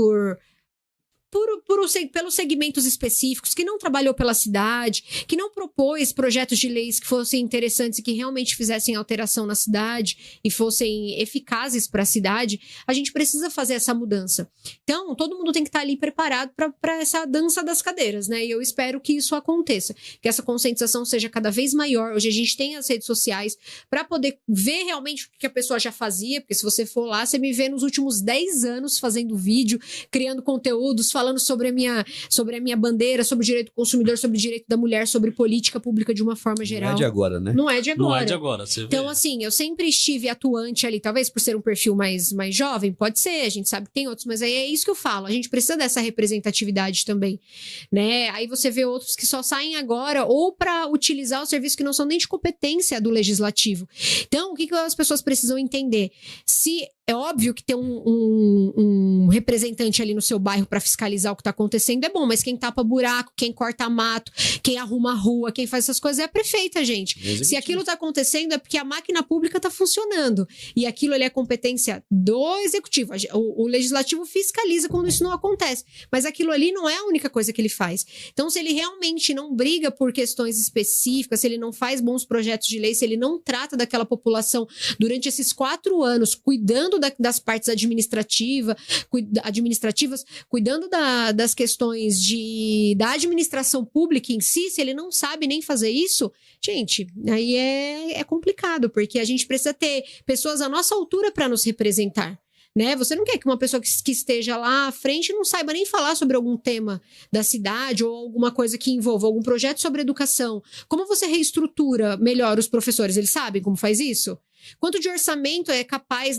Speaker 3: pelos segmentos específicos, que não trabalhou pela cidade, que não propôs projetos de leis que fossem interessantes e que realmente fizessem alteração na cidade e fossem eficazes para a cidade, a gente precisa fazer essa mudança. Então, todo mundo tem que estar ali preparado para essa dança das cadeiras, né? E eu espero que isso aconteça, que essa conscientização seja cada vez maior. Hoje a gente tem as redes sociais para poder ver realmente o que a pessoa já fazia, porque se você for lá, você me vê nos últimos 10 anos fazendo vídeo, criando conteúdos, falando sobre a minha bandeira, sobre o direito do consumidor, sobre o direito da mulher, sobre política pública de uma forma geral.
Speaker 2: Não é de agora, né?
Speaker 3: Não é de agora.
Speaker 1: Não é de agora, você vê.
Speaker 3: Então, assim, eu sempre estive atuante ali, talvez por ser um perfil mais jovem, pode ser, a gente sabe que tem outros, mas aí é isso que eu falo, a gente precisa dessa representatividade também, né? Aí você vê outros que só saem agora ou para utilizar os serviços que não são nem de competência do legislativo. Então, o que as pessoas precisam entender? Se é óbvio que ter um representante ali no seu bairro para fiscalizar o que está acontecendo é bom, mas quem tapa buraco, quem corta mato, quem arruma a rua, quem faz essas coisas é a prefeita, gente. Se aquilo está acontecendo é porque a máquina pública está funcionando. E aquilo ali é competência do executivo. O legislativo fiscaliza quando isso não acontece. Mas aquilo ali não é a única coisa que ele faz. Então, se ele realmente não briga por questões específicas, se ele não faz bons projetos de lei, se ele não trata daquela população durante esses 4 anos, cuidando cuidando das partes administrativas, cuidando das questões da administração pública em si, se ele não sabe nem fazer isso, gente, aí é complicado, porque a gente precisa ter pessoas à nossa altura para nos representar. Né? Você não quer que uma pessoa que esteja lá à frente não saiba nem falar sobre algum tema da cidade ou alguma coisa que envolva algum projeto sobre educação. Como você reestrutura melhor os professores? Eles sabem como faz isso? Quanto de orçamento é capaz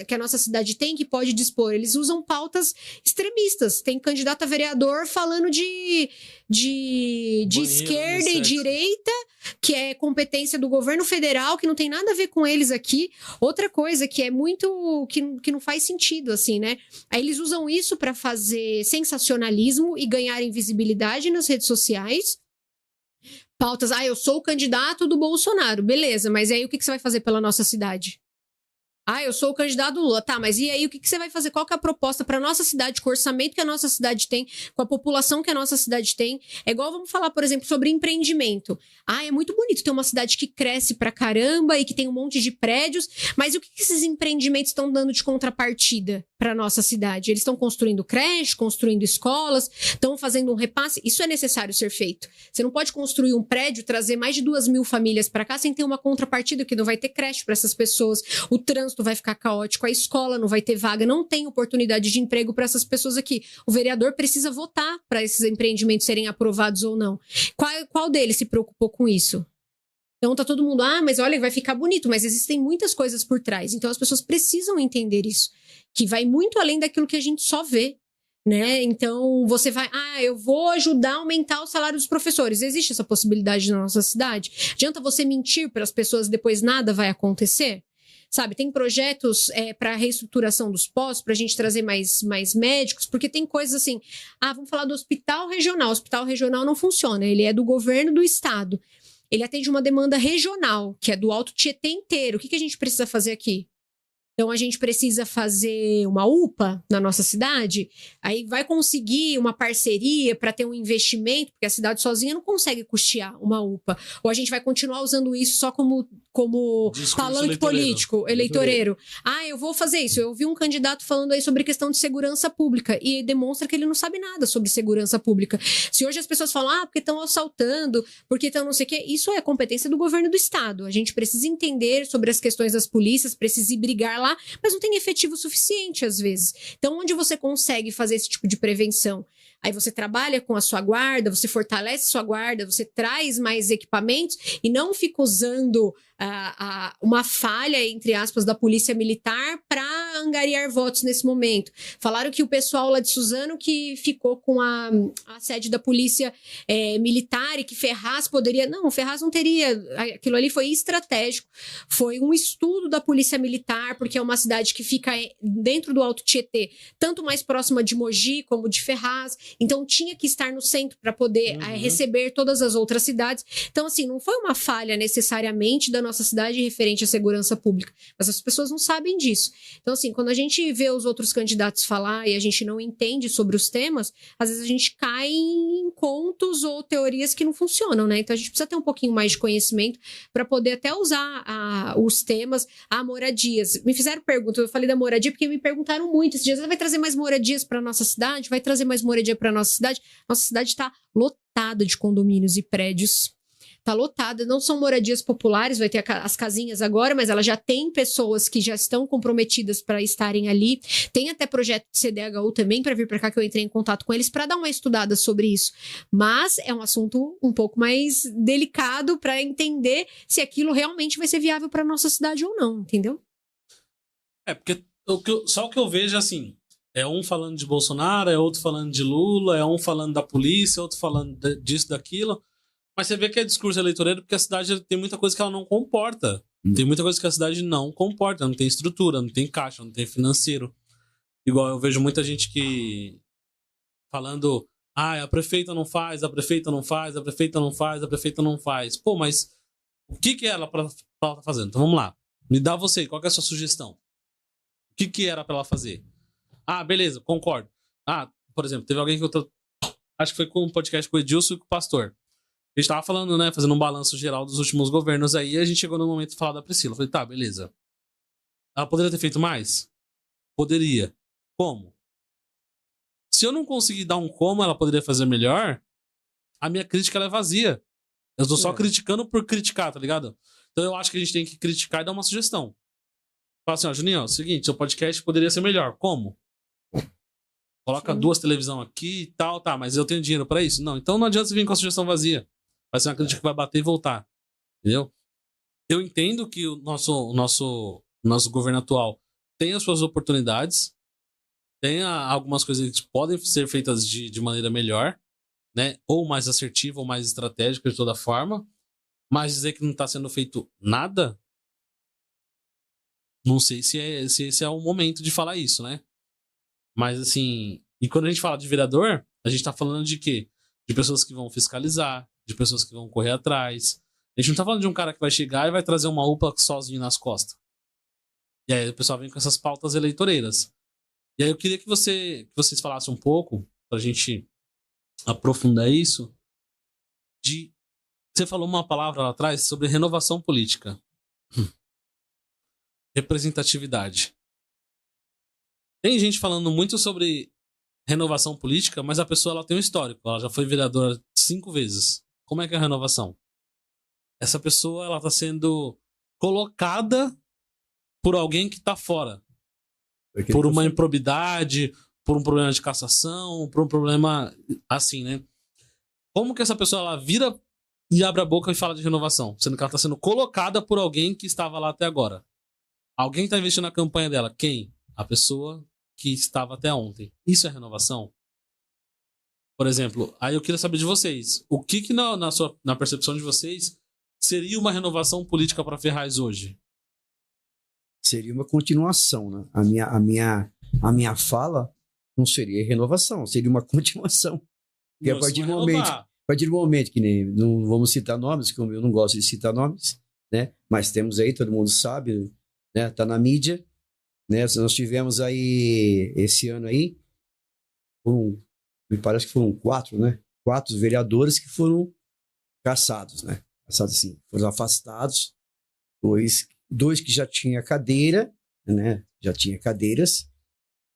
Speaker 3: que a nossa cidade tem, que pode dispor? Eles usam pautas extremistas. Tem candidato a vereador falando de esquerda e direita, que é competência do governo federal, que não tem nada a ver com eles aqui. Outra coisa que é muito... que não faz sentido, assim, né? Aí eles usam isso para fazer sensacionalismo e ganharem visibilidade nas redes sociais. Pautas, eu sou o candidato do Bolsonaro, beleza, mas e aí o que você vai fazer pela nossa cidade? Eu sou o candidato do Lula, tá, mas e aí o que você vai fazer? Qual que é a proposta para nossa cidade, com o orçamento que a nossa cidade tem, com a população que a nossa cidade tem? É igual, vamos falar, por exemplo, sobre empreendimento. É muito bonito ter uma cidade que cresce pra caramba e que tem um monte de prédios, mas e o que esses empreendimentos estão dando de contrapartida para nossa cidade? Eles estão construindo creche, construindo escolas, estão fazendo um repasse? Isso é necessário ser feito. Você não pode construir um prédio, trazer mais de 2.000 famílias para cá sem ter uma contrapartida, que não vai ter creche para essas pessoas, o trânsito vai ficar caótico, a escola não vai ter vaga, não tem oportunidade de emprego para essas pessoas aqui. O vereador precisa votar para esses empreendimentos serem aprovados ou não. Qual deles se preocupou com isso? Então tá todo mundo, mas olha, vai ficar bonito, mas existem muitas coisas por trás. Então as pessoas precisam entender isso, que vai muito além daquilo que a gente só vê, né? Então você vai, eu vou ajudar a aumentar o salário dos professores. Existe essa possibilidade na nossa cidade? Adianta você mentir para as pessoas e depois nada vai acontecer? Sabe, tem projetos para reestruturação dos postos, para a gente trazer mais médicos, porque tem coisas assim, vamos falar do hospital regional. O hospital regional não funciona, ele é do governo do estado. Ele atende uma demanda regional, que é do Alto Tietê inteiro. O que a gente precisa fazer aqui? Então, a gente precisa fazer uma UPA na nossa cidade, aí vai conseguir uma parceria para ter um investimento, porque a cidade sozinha não consegue custear uma UPA. Ou a gente vai continuar usando isso só como palanque político, eleitoreiro. Eu vou fazer isso. Eu ouvi um candidato falando aí sobre questão de segurança pública e demonstra que ele não sabe nada sobre segurança pública. Se hoje as pessoas falam, porque estão assaltando, porque estão não sei o quê, isso é competência do governo do estado. A gente precisa entender sobre as questões das polícias, precisa ir brigar lá, mas não tem efetivo suficiente às vezes. Então, onde você consegue fazer esse tipo de prevenção? Aí você trabalha com a sua guarda, você fortalece sua guarda, você traz mais equipamentos e não fica usando uma falha, entre aspas, da polícia militar para angariar votos nesse momento. Falaram que o pessoal lá de Suzano que ficou com a sede da polícia militar e que Ferraz poderia... Não, Ferraz não teria. Aquilo ali foi estratégico. Foi um estudo da polícia militar, porque é uma cidade que fica dentro do Alto Tietê, tanto mais próxima de Mogi como de Ferraz. Então tinha que estar no centro para poder receber todas as outras cidades. Então, assim, não foi uma falha necessariamente da nossa cidade referente à segurança pública, mas as pessoas não sabem disso. Então, assim, quando a gente vê os outros candidatos falar e a gente não entende sobre os temas, às vezes a gente cai em contos ou teorias que não funcionam, né? Então a gente precisa ter um pouquinho mais de conhecimento para poder até usar os temas, moradias. Me fizeram pergunta, eu falei da moradia porque me perguntaram muito esses dias, vai trazer mais moradias para nossa cidade? Vai trazer mais moradia para nossa cidade? Nossa cidade está lotada de condomínios e prédios. Tá lotada, não são moradias populares, vai ter as casinhas agora, mas ela já tem pessoas que já estão comprometidas para estarem ali. Tem até projeto de CDHU também para vir para cá, que eu entrei em contato com eles para dar uma estudada sobre isso. Mas é um assunto um pouco mais delicado para entender se aquilo realmente vai ser viável para nossa cidade ou não, entendeu?
Speaker 1: Porque só o que eu vejo assim, é um falando de Bolsonaro, é outro falando de Lula, é um falando da polícia, outro falando disso, daquilo. Mas você vê que é discurso eleitoreiro porque a cidade tem muita coisa que ela não comporta. Tem muita coisa que a cidade não comporta. Não tem estrutura, não tem caixa, não tem financeiro. Igual eu vejo muita gente que falando, a prefeita não faz, a prefeita não faz, a prefeita não faz, a prefeita não faz. Pô, mas o que ela tá fazendo? Então vamos lá. Me dá você, qual que é a sua sugestão? O que era pra ela fazer? Beleza, concordo. Por exemplo, teve alguém que acho que foi com um podcast com o Edilson e com o Pastor. A gente tava falando, né, fazendo um balanço geral dos últimos governos aí, e a gente chegou no momento de falar da Priscila. Eu falei, tá, beleza. Ela poderia ter feito mais? Poderia. Como? Se eu não conseguir dar um como ela poderia fazer melhor, a minha crítica ela é vazia. Eu tô só criticando por criticar, tá ligado? Então eu acho que a gente tem que criticar e dar uma sugestão. Fala assim, ó, Juninho, é o seguinte, seu podcast poderia ser melhor. Como? Coloca 2 televisão aqui e tal, tá, mas eu tenho dinheiro pra isso? Não, então não adianta você vir com a sugestão vazia. Vai ser uma crítica que vai bater e voltar. Entendeu? Eu entendo que o nosso governo atual tem as suas oportunidades, tem algumas coisas que podem ser feitas de maneira melhor, né? Ou mais assertiva, ou mais estratégica de toda forma, mas dizer que não está sendo feito nada, não sei se esse é o momento de falar isso, né? Mas assim, e quando a gente fala de vereador, a gente tá falando de quê? De pessoas que vão fiscalizar, de pessoas que vão correr atrás. A gente não tá falando de um cara que vai chegar e vai trazer uma UPA sozinho nas costas. E aí o pessoal vem com essas pautas eleitoreiras. E aí eu queria que vocês falassem um pouco, pra gente aprofundar isso, você falou uma palavra lá atrás sobre renovação política. Representatividade. Tem gente falando muito sobre renovação política, mas a pessoa ela tem um histórico. Ela já foi vereadora 5 vezes. Como é que é a renovação? Essa pessoa ela tá sendo colocada por alguém que tá fora. Por uma improbidade, por um problema de cassação, por um problema assim, né? Como que essa pessoa ela vira e abre a boca e fala de renovação? Sendo que ela tá sendo colocada por alguém que estava lá até agora. Alguém tá investindo na campanha dela. Quem? A pessoa que estava até ontem. Isso é renovação? Por exemplo, aí eu queria saber de vocês. O que na percepção de vocês seria uma renovação política para Ferraz hoje?
Speaker 2: Seria uma continuação, né? A minha fala não seria renovação, seria uma continuação. Porque a partir do momento que nem, não vamos citar nomes, como eu não gosto de citar nomes, né? Mas temos aí, todo mundo sabe, né? Tá na mídia, né? Nós tivemos aí, esse ano aí, me parece que foram 4, né? 4 vereadores que foram cassados, né? Cassados assim, foram afastados, 2 que já tinha cadeira, né? Já tinha cadeiras,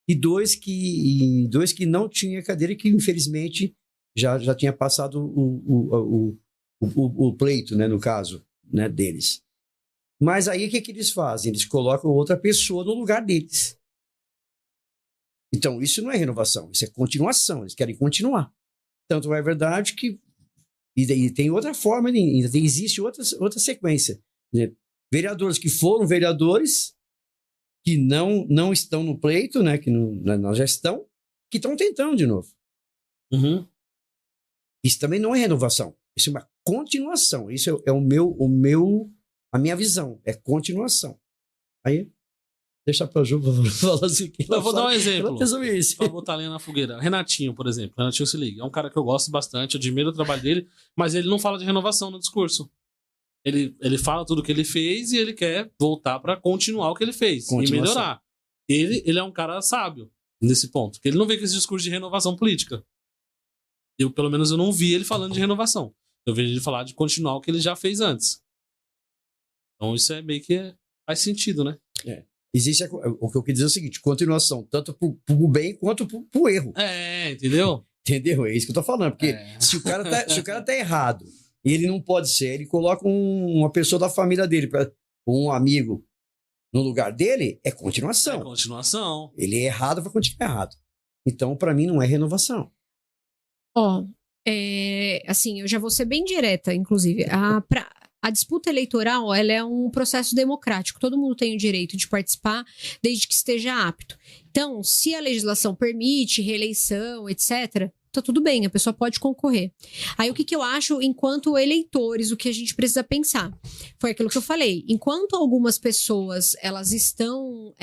Speaker 2: e 2 que não tinha cadeira, que infelizmente já tinha passado o pleito, né? No caso, né? Deles. Mas aí o que eles fazem? Eles colocam outra pessoa no lugar deles. Então isso não é renovação, isso é continuação, eles querem continuar. Tanto é verdade que e tem outra forma, ainda existe outra sequência, né? Vereadores que foram vereadores, que não estão no pleito, né, que na gestão, que estão tentando de novo.
Speaker 1: Uhum.
Speaker 2: Isso também não é renovação, isso é uma continuação. Isso é a minha visão, é continuação. Aí, deixa pra Ju falar assim.
Speaker 1: Eu vou dar um exemplo
Speaker 2: isso.
Speaker 1: Pra botar lenha na fogueira. Renatinho, por exemplo. Renatinho se liga. É um cara que eu gosto bastante, admiro o trabalho dele, mas ele não fala de renovação no discurso. Ele fala tudo o que ele fez e ele quer voltar pra continuar o que ele fez e melhorar. Ele é um cara sábio nesse ponto, porque ele não vem com esse discurso de renovação política. Pelo menos eu não vi ele falando de renovação. Eu vejo ele falar de continuar o que ele já fez antes. Então isso é meio que faz sentido, né?
Speaker 2: Existe o que eu quis dizer é o seguinte, continuação, tanto pro bem quanto pro erro.
Speaker 1: Entendeu?
Speaker 2: Entendeu? É isso que eu tô falando, porque se o cara tá errado, e ele não pode ser, ele coloca uma pessoa da família dele, um amigo, no lugar dele, é continuação.
Speaker 1: É continuação.
Speaker 2: Ele é errado, vai continuar errado. Então, para mim, não é renovação.
Speaker 3: Assim, eu já vou ser bem direta, inclusive. A disputa eleitoral, ela é um processo democrático. Todo mundo tem o direito de participar, desde que esteja apto. Então, se a legislação permite reeleição, etc., tá tudo bem, a pessoa pode concorrer. Aí o que eu acho, enquanto eleitores, o que a gente precisa pensar? Foi aquilo que eu falei. Enquanto algumas pessoas, elas estão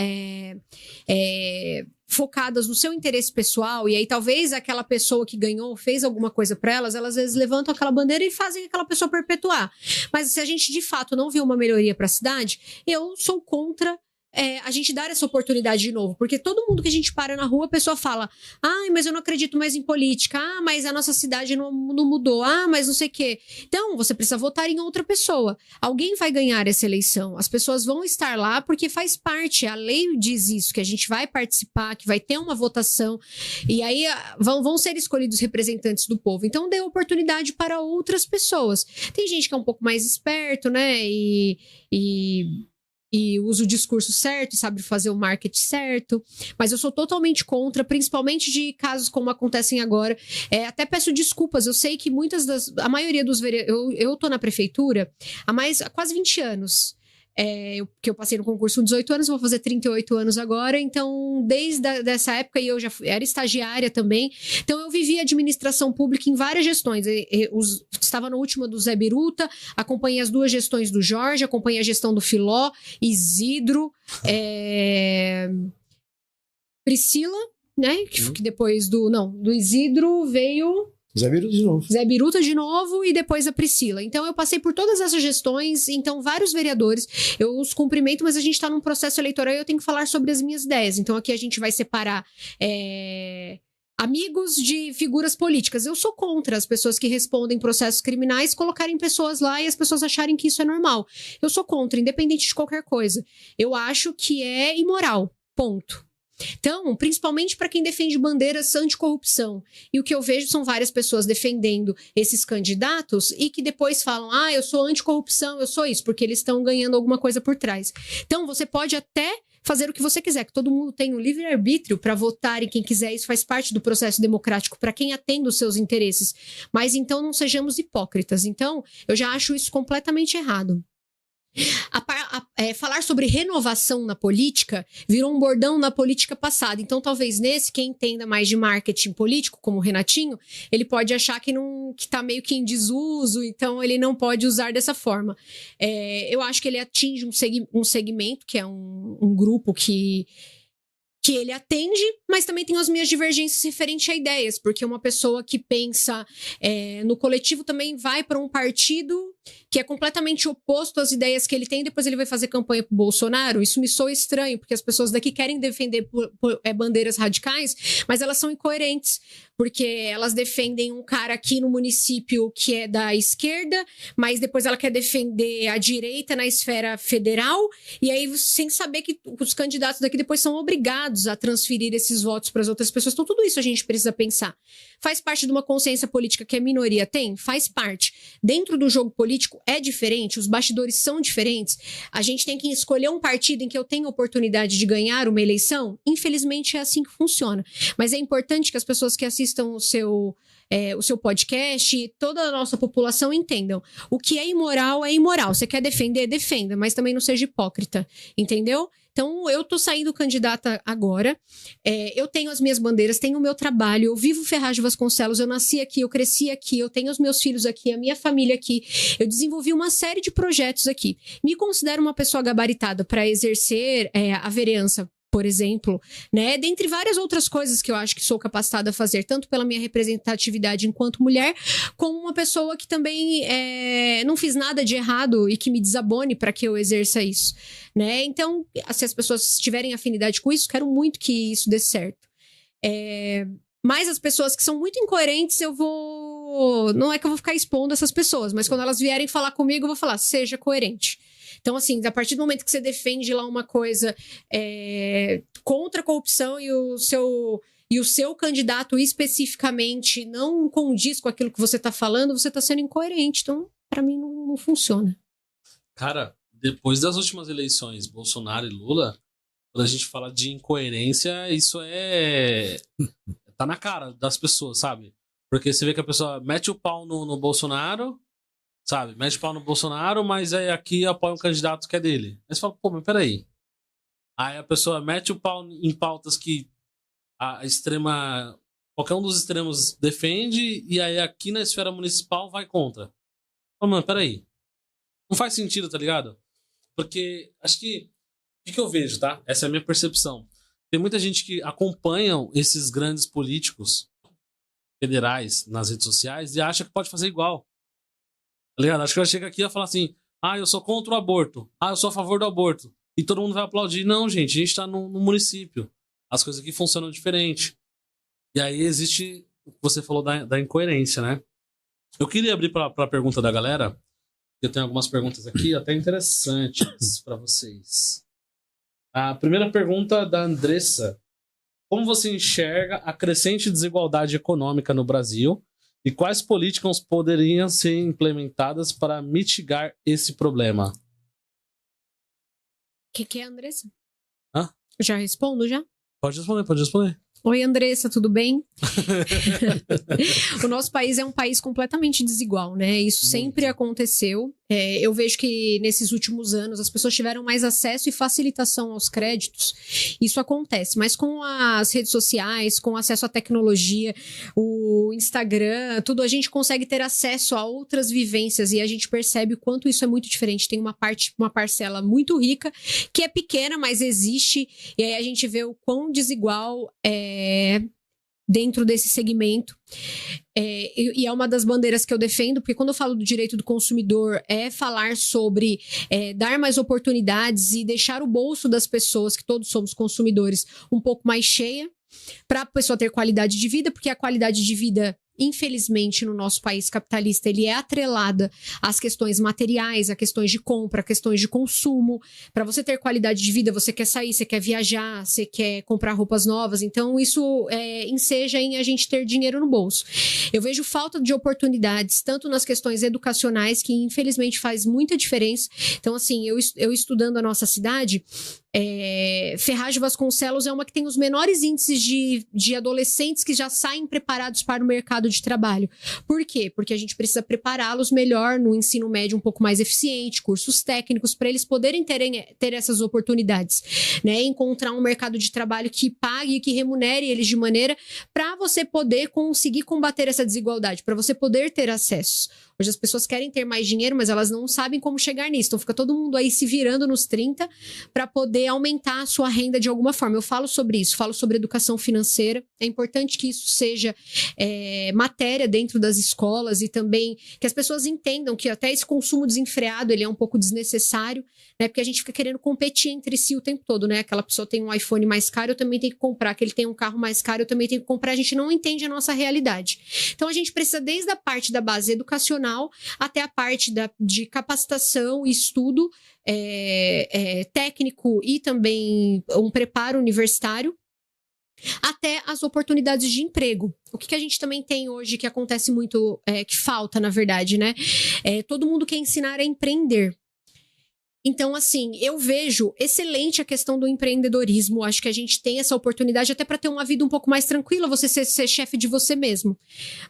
Speaker 3: focadas no seu interesse pessoal, e aí talvez aquela pessoa que ganhou fez alguma coisa para elas, elas às vezes levantam aquela bandeira e fazem aquela pessoa perpetuar. Mas se a gente de fato não viu uma melhoria para a cidade, eu sou contra a gente dar essa oportunidade de novo. Porque todo mundo que a gente para na rua, a pessoa fala: ai, mas eu não acredito mais em política. Ah, mas a nossa cidade não mudou. Ah, mas não sei o quê. Então, você precisa votar em outra pessoa. Alguém vai ganhar essa eleição. As pessoas vão estar lá porque faz parte. A lei diz isso, que a gente vai participar, que vai ter uma votação. E aí vão ser escolhidos representantes do povo. Então, dê oportunidade para outras pessoas. Tem gente que é um pouco mais esperto, né? E usa o discurso certo, sabe fazer o marketing certo, mas eu sou totalmente contra, principalmente de casos como acontecem agora. Até peço desculpas, eu sei que a maioria dos vereadores, eu tô na prefeitura há quase 20 anos. Que eu passei no concurso com 18 anos, vou fazer 38 anos agora, então desde essa época eu já era estagiária também, então eu vivi administração pública em várias gestões. Estava no último do Zé Biruta, acompanhei as 2 gestões do Jorge, acompanhei a gestão do Filó, Isidro, Priscila, né, que depois do Isidro veio...
Speaker 2: Zé Biruta de novo.
Speaker 3: Zé Biruta de novo e depois a Priscila. Então, eu passei por todas essas gestões, então, vários vereadores. Eu os cumprimento, mas a gente está num processo eleitoral e eu tenho que falar sobre as minhas ideias. Então, aqui a gente vai separar amigos de figuras políticas. Eu sou contra as pessoas que respondem processos criminais colocarem pessoas lá e as pessoas acharem que isso é normal. Eu sou contra, independente de qualquer coisa. Eu acho que é imoral. Ponto. Então, principalmente para quem defende bandeiras anticorrupção. E o que eu vejo são várias pessoas defendendo esses candidatos e que depois falam: ah, eu sou anticorrupção, eu sou isso, porque eles estão ganhando alguma coisa por trás. Então, você pode até fazer o que você quiser, que todo mundo tem o livre-arbítrio para votar em quem quiser, isso faz parte do processo democrático para quem atende os seus interesses. Mas então não sejamos hipócritas. Então, eu já acho isso completamente errado. Falar sobre renovação na política virou um bordão na política passada. Então, talvez nesse, quem entenda mais de marketing político, como o Renatinho, ele pode achar que tá meio que em desuso, então ele não pode usar dessa forma. Eu acho que ele atinge um segmento, que é um grupo que ele atende, mas também tem as minhas divergências referente a ideias, porque uma pessoa que pensa no coletivo também vai para um partido que é completamente oposto às ideias que ele tem, depois ele vai fazer campanha pro Bolsonaro. Isso me soa estranho, porque as pessoas daqui querem defender bandeiras radicais, mas elas são incoerentes, porque elas defendem um cara aqui no município que é da esquerda, mas depois ela quer defender a direita na esfera federal, e aí sem saber que os candidatos daqui depois são obrigados a transferir esses votos para as outras pessoas. Então tudo isso a gente precisa pensar. Faz parte de uma consciência política que a minoria tem? Faz parte. Dentro do jogo político é diferente, os bastidores são diferentes. A gente tem que escolher um partido em que eu tenho oportunidade de ganhar uma eleição. Infelizmente é assim que funciona. Mas é importante que as pessoas que assistam o seu podcast e toda a nossa população entendam. O que é imoral é imoral. Você quer defender? Defenda, mas também não seja hipócrita. Entendeu? Então, eu tô saindo candidata agora, eu tenho as minhas bandeiras, tenho o meu trabalho, eu vivo Ferraz de Vasconcelos, eu nasci aqui, eu cresci aqui, eu tenho os meus filhos aqui, a minha família aqui, eu desenvolvi uma série de projetos aqui. Me considero uma pessoa gabaritada para exercer a vereança, por exemplo, né? Dentre várias outras coisas que eu acho que sou capacitada a fazer, tanto pela minha representatividade enquanto mulher, como uma pessoa que também não fiz nada de errado e que me desabone para que eu exerça isso, né? Então, se as pessoas tiverem afinidade com isso, quero muito que isso dê certo. Mas as pessoas que são muito incoerentes, não é que eu vou ficar expondo essas pessoas, mas quando elas vierem falar comigo, eu vou falar: seja coerente. Então, assim, a partir do momento que você defende lá uma coisa contra a corrupção e o seu candidato especificamente não condiz com aquilo que você tá falando, você tá sendo incoerente. Então, pra mim, não funciona.
Speaker 1: Cara, depois das últimas eleições, Bolsonaro e Lula, quando a gente fala de incoerência, isso tá na cara das pessoas, sabe? Porque você vê que a pessoa mete o pau no Bolsonaro, sabe? Mete o pau no Bolsonaro, mas aí aqui apoia um candidato que é dele. Aí você fala: pô, mas peraí. Aí a pessoa mete o pau em pautas que a extrema... qualquer um dos extremos defende, e aí aqui na esfera municipal vai contra. Pô, mano, peraí. Não faz sentido, tá ligado? Porque acho que... o que eu vejo, tá? Essa é a minha percepção. Tem muita gente que acompanham esses grandes políticos federais nas redes sociais e acha que pode fazer igual. Tá ligado? Acho que ela chega aqui e fala assim: ah, eu sou contra o aborto. Ah, eu sou a favor do aborto. E todo mundo vai aplaudir. Não, gente, a gente tá no município. As coisas aqui funcionam diferente. E aí existe o que você falou da incoerência, né? Eu queria abrir para a pergunta da galera. Eu tenho algumas perguntas aqui até interessantes para vocês. A primeira pergunta é da Andressa. Como você enxerga a crescente desigualdade econômica no Brasil e quais políticas poderiam ser implementadas para mitigar esse problema?
Speaker 3: O que é, Andressa?
Speaker 1: Hã?
Speaker 3: Já respondo, já?
Speaker 1: Pode responder, pode responder.
Speaker 3: Oi, Andressa, tudo bem? O nosso país é um país completamente desigual, né? Isso sempre aconteceu. Eu vejo que nesses últimos anos as pessoas tiveram mais acesso e facilitação aos créditos. Isso acontece, mas com as redes sociais, com acesso à tecnologia, o Instagram, tudo, a gente consegue ter acesso a outras vivências e a gente percebe o quanto isso é muito diferente. Tem uma parcela muito rica, que é pequena, mas existe, e aí a gente vê o quão desigual é dentro desse segmento. E é uma das bandeiras que eu defendo, porque quando eu falo do direito do consumidor, é falar sobre dar mais oportunidades e deixar o bolso das pessoas, que todos somos consumidores, um pouco mais cheia, para a pessoa ter qualidade de vida, porque a qualidade de vida, infelizmente, no nosso país capitalista, ele é atrelada às questões materiais, a questões de compra, a questões de consumo. Para você ter qualidade de vida, você quer sair, você quer viajar, você quer comprar roupas novas. Então, isso enseja em a gente ter dinheiro no bolso. Eu vejo falta de oportunidades, tanto nas questões educacionais, que infelizmente faz muita diferença. Então, assim, eu estudando a nossa cidade, Ferraz de Vasconcelos é uma que tem os menores índices de adolescentes que já saem preparados para o mercado de trabalho. Por quê? Porque a gente precisa prepará-los melhor no ensino médio um pouco mais eficiente, cursos técnicos, para eles poderem ter essas oportunidades, né? Encontrar um mercado de trabalho que pague e que remunere eles de maneira para você poder conseguir combater essa desigualdade, para você poder ter acesso. Hoje as pessoas querem ter mais dinheiro, mas elas não sabem como chegar nisso. Então fica todo mundo aí se virando nos 30 para poder aumentar a sua renda de alguma forma. Eu falo sobre isso, falo sobre educação financeira. É importante que isso seja matéria dentro das escolas e também que as pessoas entendam que até esse consumo desenfreado ele é um pouco desnecessário, né? Porque a gente fica querendo competir entre si o tempo todo, né? Aquela pessoa tem um iPhone mais caro, eu também tenho que comprar. Que ele tem um carro mais caro, eu também tenho que comprar. A gente não entende a nossa realidade. Então a gente precisa desde a parte da base educacional até a parte de capacitação e estudo técnico e também um preparo universitário, até as oportunidades de emprego. O que a gente também tem hoje que acontece muito, que falta, na verdade, né? Todo mundo quer ensinar a empreender. Então, assim, eu vejo excelente a questão do empreendedorismo. Acho que a gente tem essa oportunidade até para ter uma vida um pouco mais tranquila, você ser chefe de você mesmo.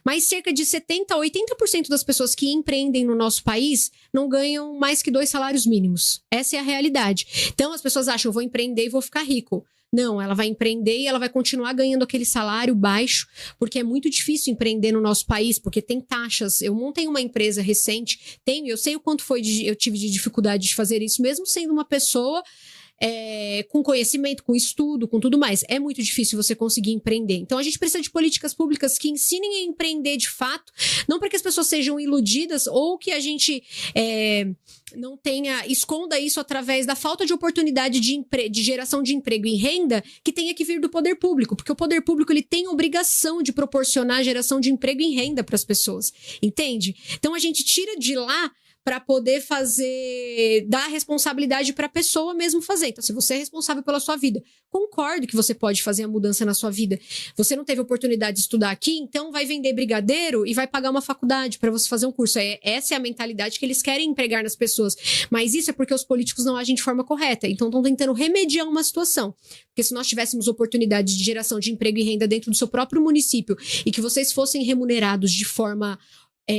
Speaker 3: Mas cerca de 70% a 80% das pessoas que empreendem no nosso país não ganham mais que 2 salários mínimos. Essa é a realidade. Então, as pessoas acham, eu vou empreender e vou ficar rico. Não, ela vai empreender e ela vai continuar ganhando aquele salário baixo, porque é muito difícil empreender no nosso país, porque tem taxas. Eu montei uma empresa recente, eu sei o quanto eu tive de dificuldade de fazer isso, mesmo sendo uma pessoa com conhecimento, com estudo, com tudo mais. É muito difícil você conseguir empreender. Então, a gente precisa de políticas públicas que ensinem a empreender de fato, não para que as pessoas sejam iludidas ou que a gente não esconda isso através da falta de oportunidade de geração de emprego e renda que tenha que vir do poder público, porque o poder público ele tem a obrigação de proporcionar a geração de emprego e renda para as pessoas, entende? Então a gente tira de lá para poder dar responsabilidade para a pessoa mesmo fazer. Então, se você é responsável pela sua vida, concordo que você pode fazer a mudança na sua vida. Você não teve oportunidade de estudar aqui, então vai vender brigadeiro e vai pagar uma faculdade para você fazer um curso. Essa é a mentalidade que eles querem empregar nas pessoas. Mas isso é porque os políticos não agem de forma correta. Então, estão tentando remediar uma situação. Porque se nós tivéssemos oportunidade de geração de emprego e renda dentro do seu próprio município e que vocês fossem remunerados de forma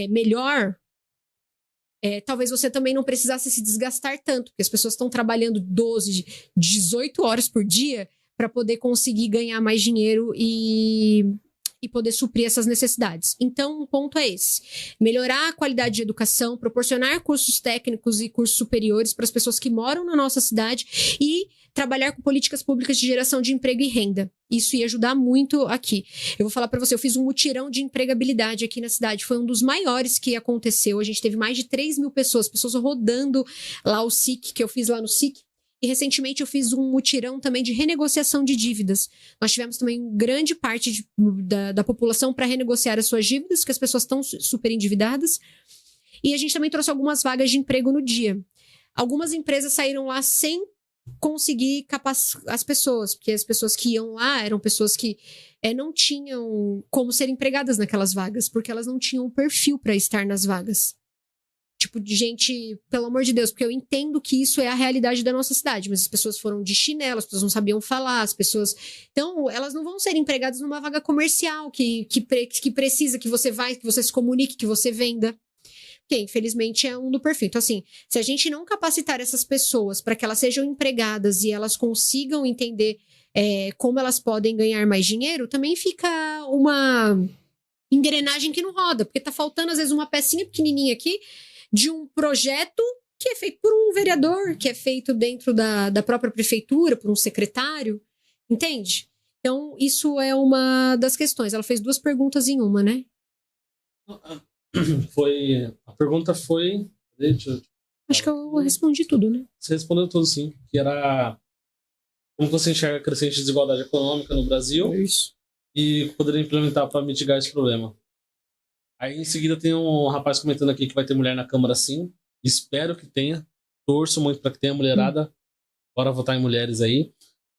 Speaker 3: melhor, talvez você também não precisasse se desgastar tanto, porque as pessoas estão trabalhando 12, 18 horas por dia para poder conseguir ganhar mais dinheiro e poder suprir essas necessidades. Então, um ponto é esse. Melhorar a qualidade de educação, proporcionar cursos técnicos e cursos superiores para as pessoas que moram na nossa cidade e trabalhar com políticas públicas de geração de emprego e renda. Isso ia ajudar muito aqui. Eu vou falar para você, eu fiz um mutirão de empregabilidade aqui na cidade. Foi um dos maiores que aconteceu. A gente teve mais de 3 mil pessoas rodando lá o SIC, que eu fiz lá no SIC. E recentemente eu fiz um mutirão também de renegociação de dívidas. Nós tivemos também grande parte da população para renegociar as suas dívidas, porque as pessoas estão super endividadas. E a gente também trouxe algumas vagas de emprego no dia. Algumas empresas saíram lá sem conseguir capacitar as pessoas, porque as pessoas que iam lá eram pessoas que não tinham como ser empregadas naquelas vagas, porque elas não tinham perfil para estar nas vagas. Tipo, de gente, pelo amor de Deus, porque eu entendo que isso é a realidade da nossa cidade, mas as pessoas foram de chinelo, as pessoas não sabiam falar, as pessoas... Então, elas não vão ser empregadas numa vaga comercial que precisa que você vai, que você se comunique, que você venda. Que, infelizmente, é um do perfil. Então, assim, se a gente não capacitar essas pessoas para que elas sejam empregadas e elas consigam entender como elas podem ganhar mais dinheiro, também fica uma engrenagem que não roda, porque tá faltando, às vezes, uma pecinha pequenininha aqui de um projeto que é feito por um vereador, que é feito dentro da própria prefeitura, por um secretário, entende? Então, isso é uma das questões. Ela fez 2 perguntas em uma, né?
Speaker 1: A pergunta foi...
Speaker 3: Acho que eu respondi tudo, né?
Speaker 1: Você respondeu tudo, sim. Que era como você enxerga a crescente desigualdade econômica no Brasil e o que poderia implementar para mitigar esse problema. Aí em seguida tem um rapaz comentando aqui que vai ter mulher na Câmara, sim. Espero que tenha. Torço muito para que tenha mulherada. Bora votar em mulheres aí.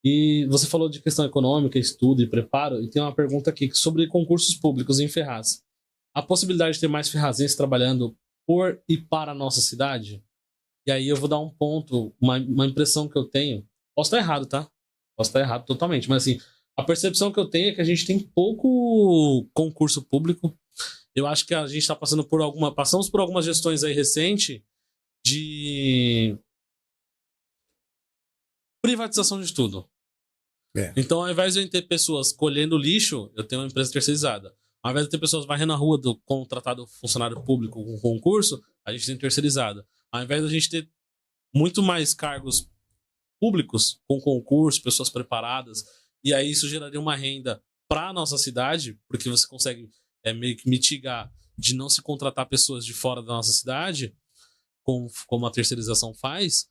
Speaker 1: E você falou de questão econômica, estudo e preparo. E tem uma pergunta aqui sobre concursos públicos em Ferraz. A possibilidade de ter mais ferrazenses trabalhando por e para a nossa cidade? E aí eu vou dar um ponto, uma impressão que eu tenho. Posso estar errado, tá? Posso estar errado totalmente. Mas assim, a percepção que eu tenho é que a gente tem pouco concurso público. Eu acho que a gente está passamos por algumas gestões aí recentes de privatização de tudo. Então, ao invés de eu ter pessoas colhendo lixo, eu tenho uma empresa terceirizada. Ao invés de ter pessoas varrendo a rua do contratado funcionário público com concurso, a gente tem terceirizada. Ao invés de a gente ter muito mais cargos públicos com concurso, pessoas preparadas, e aí isso geraria uma renda para a nossa cidade, porque você consegue meio que mitigar de não se contratar pessoas de fora da nossa cidade, como a terceirização faz,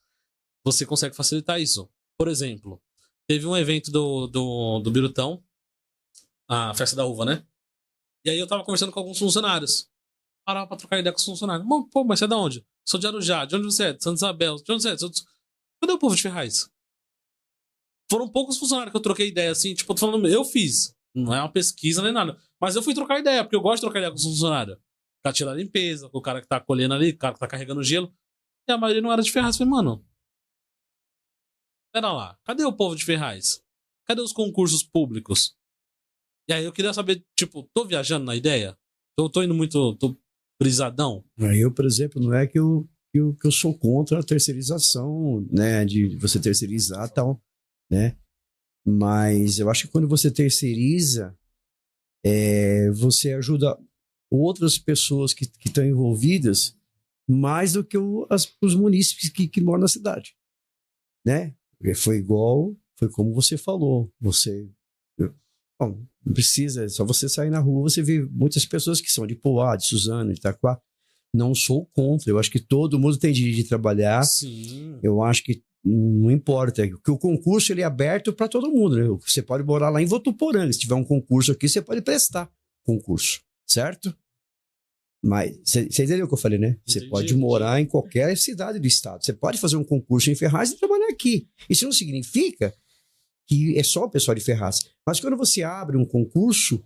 Speaker 1: você consegue facilitar isso. Por exemplo, teve um evento do Birutão, a Festa da Uva, né? E aí eu tava conversando com alguns funcionários. Parava pra trocar ideia com os funcionários. Pô, mas você é de onde? Sou de Arujá. De onde você é? De Santa Isabel. De onde você é? Cadê o povo de Ferraz? Foram poucos funcionários que eu troquei ideia, assim. Tipo, eu tô falando, eu fiz. Não é uma pesquisa nem nada. Mas eu fui trocar ideia, porque eu gosto de trocar ideia com os funcionários. Pra tirar a limpeza, com o cara que tá colhendo ali, o cara que tá carregando gelo. E a maioria não era de Ferraz. Eu falei, mano, pera lá. Cadê o povo de Ferraz? Cadê os concursos públicos? E aí eu queria saber, tipo, tô viajando na ideia? Tô indo muito... Tô brisadão?
Speaker 2: Eu, por exemplo, não é que eu sou contra a terceirização, né? De você terceirizar e tal, né? Mas eu acho que quando você terceiriza, você ajuda outras pessoas que estão envolvidas mais do que os munícipes que moram na cidade, né? Foi como você falou. Bom, não precisa, é só você sair na rua, você vê muitas pessoas que são de Poá, de Suzano, de Itaquá. Não sou contra, eu acho que todo mundo tem direito de trabalhar.
Speaker 1: Sim.
Speaker 2: Eu acho que não importa, que o concurso ele é aberto para todo mundo, né? Você pode morar lá em Votuporanga, se tiver um concurso aqui, você pode prestar concurso, certo? Mas você entendeu o que eu falei, né? Você pode morar em qualquer cidade do estado, você pode fazer um concurso em Ferraz e trabalhar aqui. Isso não significa que é só o pessoal de Ferraz. Mas quando você abre um concurso,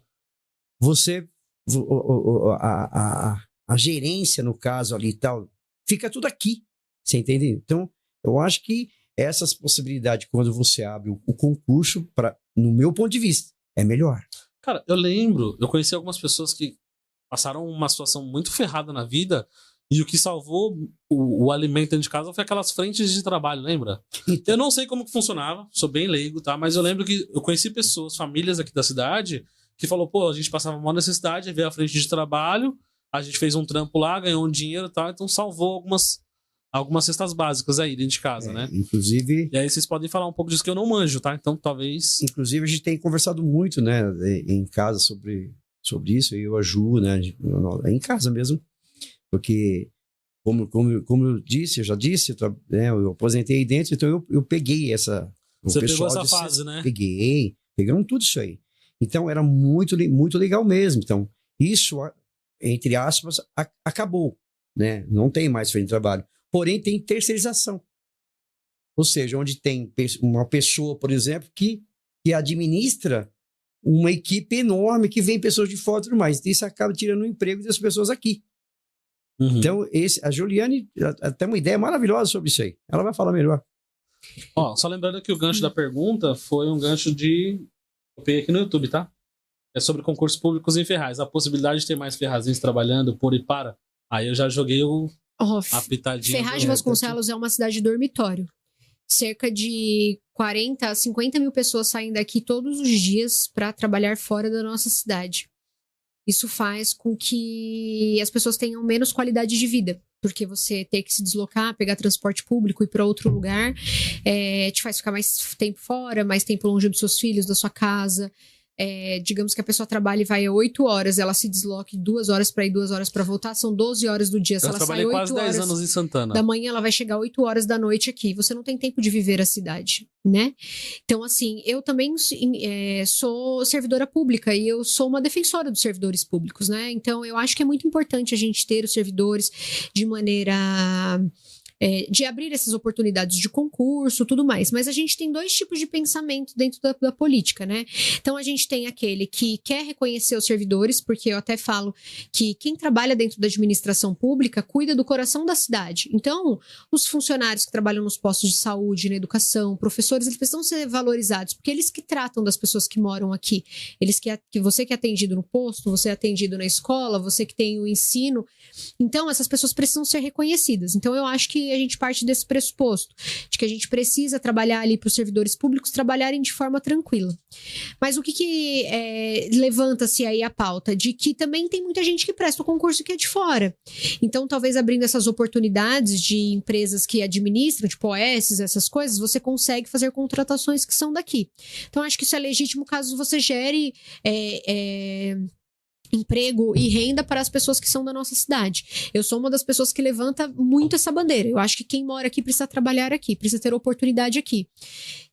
Speaker 2: a gerência, no caso ali e tal, fica tudo aqui. Você entende? Então, eu acho que essas possibilidades, quando você abre o concurso, no meu ponto de vista, é melhor.
Speaker 1: Cara, eu conheci algumas pessoas que passaram uma situação muito ferrada na vida e o que salvou o alimento dentro de casa foi aquelas frentes de trabalho, lembra?
Speaker 2: Então,
Speaker 1: eu não sei como que funcionava, sou bem leigo, tá? Mas eu lembro que eu conheci pessoas, famílias aqui da cidade, que falou, pô, a gente passava uma necessidade, veio a frente de trabalho, a gente fez um trampo lá, ganhou um dinheiro e tal, então salvou algumas cestas básicas aí dentro de casa, né?
Speaker 2: Inclusive...
Speaker 1: E aí vocês podem falar um pouco disso que eu não manjo, tá? Então talvez...
Speaker 2: Inclusive a gente tem conversado muito, né, em casa sobre isso, eu e a Ju, né, em casa mesmo, porque Como eu disse, eu já disse, eu aposentei aí dentro, então eu peguei essa...
Speaker 1: Você pegou essa fase, né?
Speaker 2: Pegamos tudo isso aí. Então era muito, muito legal mesmo. Então isso, entre aspas, acabou, né? Não tem mais frente de trabalho. Porém, tem terceirização. Ou seja, onde tem uma pessoa, por exemplo, que administra uma equipe enorme, que vem pessoas de fora e tudo mais. Isso acaba tirando o emprego das pessoas aqui.
Speaker 1: Uhum.
Speaker 2: Então, a Juliane tem uma ideia maravilhosa sobre isso aí. Ela vai falar melhor.
Speaker 1: Ó, só lembrando que o gancho da pergunta foi um gancho eu peguei aqui no YouTube, tá? É sobre concursos públicos em Ferraz. A possibilidade de ter mais ferrazenses trabalhando por e para. Aí eu já joguei a pitadinha.
Speaker 3: Ferraz de Vasconcelos é uma cidade dormitório. Cerca de 40 a 50 mil pessoas saem daqui todos os dias para trabalhar fora da nossa cidade. Isso faz com que as pessoas tenham menos qualidade de vida, porque você ter que se deslocar, pegar transporte público e ir para outro lugar, te faz ficar mais tempo fora, mais tempo longe dos seus filhos, da sua casa. Digamos que a pessoa trabalha e vai 8 horas, ela se desloque 2 horas para ir, 2 horas para voltar, são 12 horas do dia. Se ela sai 8
Speaker 1: quase 10 anos em Santana.
Speaker 3: Da manhã, ela vai chegar 8 horas da noite aqui. Você não tem tempo de viver a cidade, né? Então, assim, eu também sou servidora pública e eu sou uma defensora dos servidores públicos, né? Então, eu acho que é muito importante a gente ter os servidores de maneira... de abrir essas oportunidades de concurso, tudo mais. Mas a gente tem 2 tipos de pensamento dentro da política, né? Então, a gente tem aquele que quer reconhecer os servidores, porque eu até falo que quem trabalha dentro da administração pública cuida do coração da cidade. Então, os funcionários que trabalham nos postos de saúde, na educação, professores, eles precisam ser valorizados, porque eles que tratam das pessoas que moram aqui. Que você que é atendido no posto, você é atendido na escola, você que tem o ensino. Então, essas pessoas precisam ser reconhecidas. Então, eu acho que a gente parte desse pressuposto, de que a gente precisa trabalhar ali para os servidores públicos trabalharem de forma tranquila. Mas o que levanta-se aí a pauta? De que também tem muita gente que presta o concurso que é de fora. Então, talvez abrindo essas oportunidades de empresas que administram, tipo OS, essas coisas, você consegue fazer contratações que são daqui. Então, acho que isso é legítimo caso você gere... emprego e renda para as pessoas que são da nossa cidade. Eu sou uma das pessoas que levanta muito essa bandeira. Eu acho que quem mora aqui precisa trabalhar aqui, precisa ter oportunidade aqui.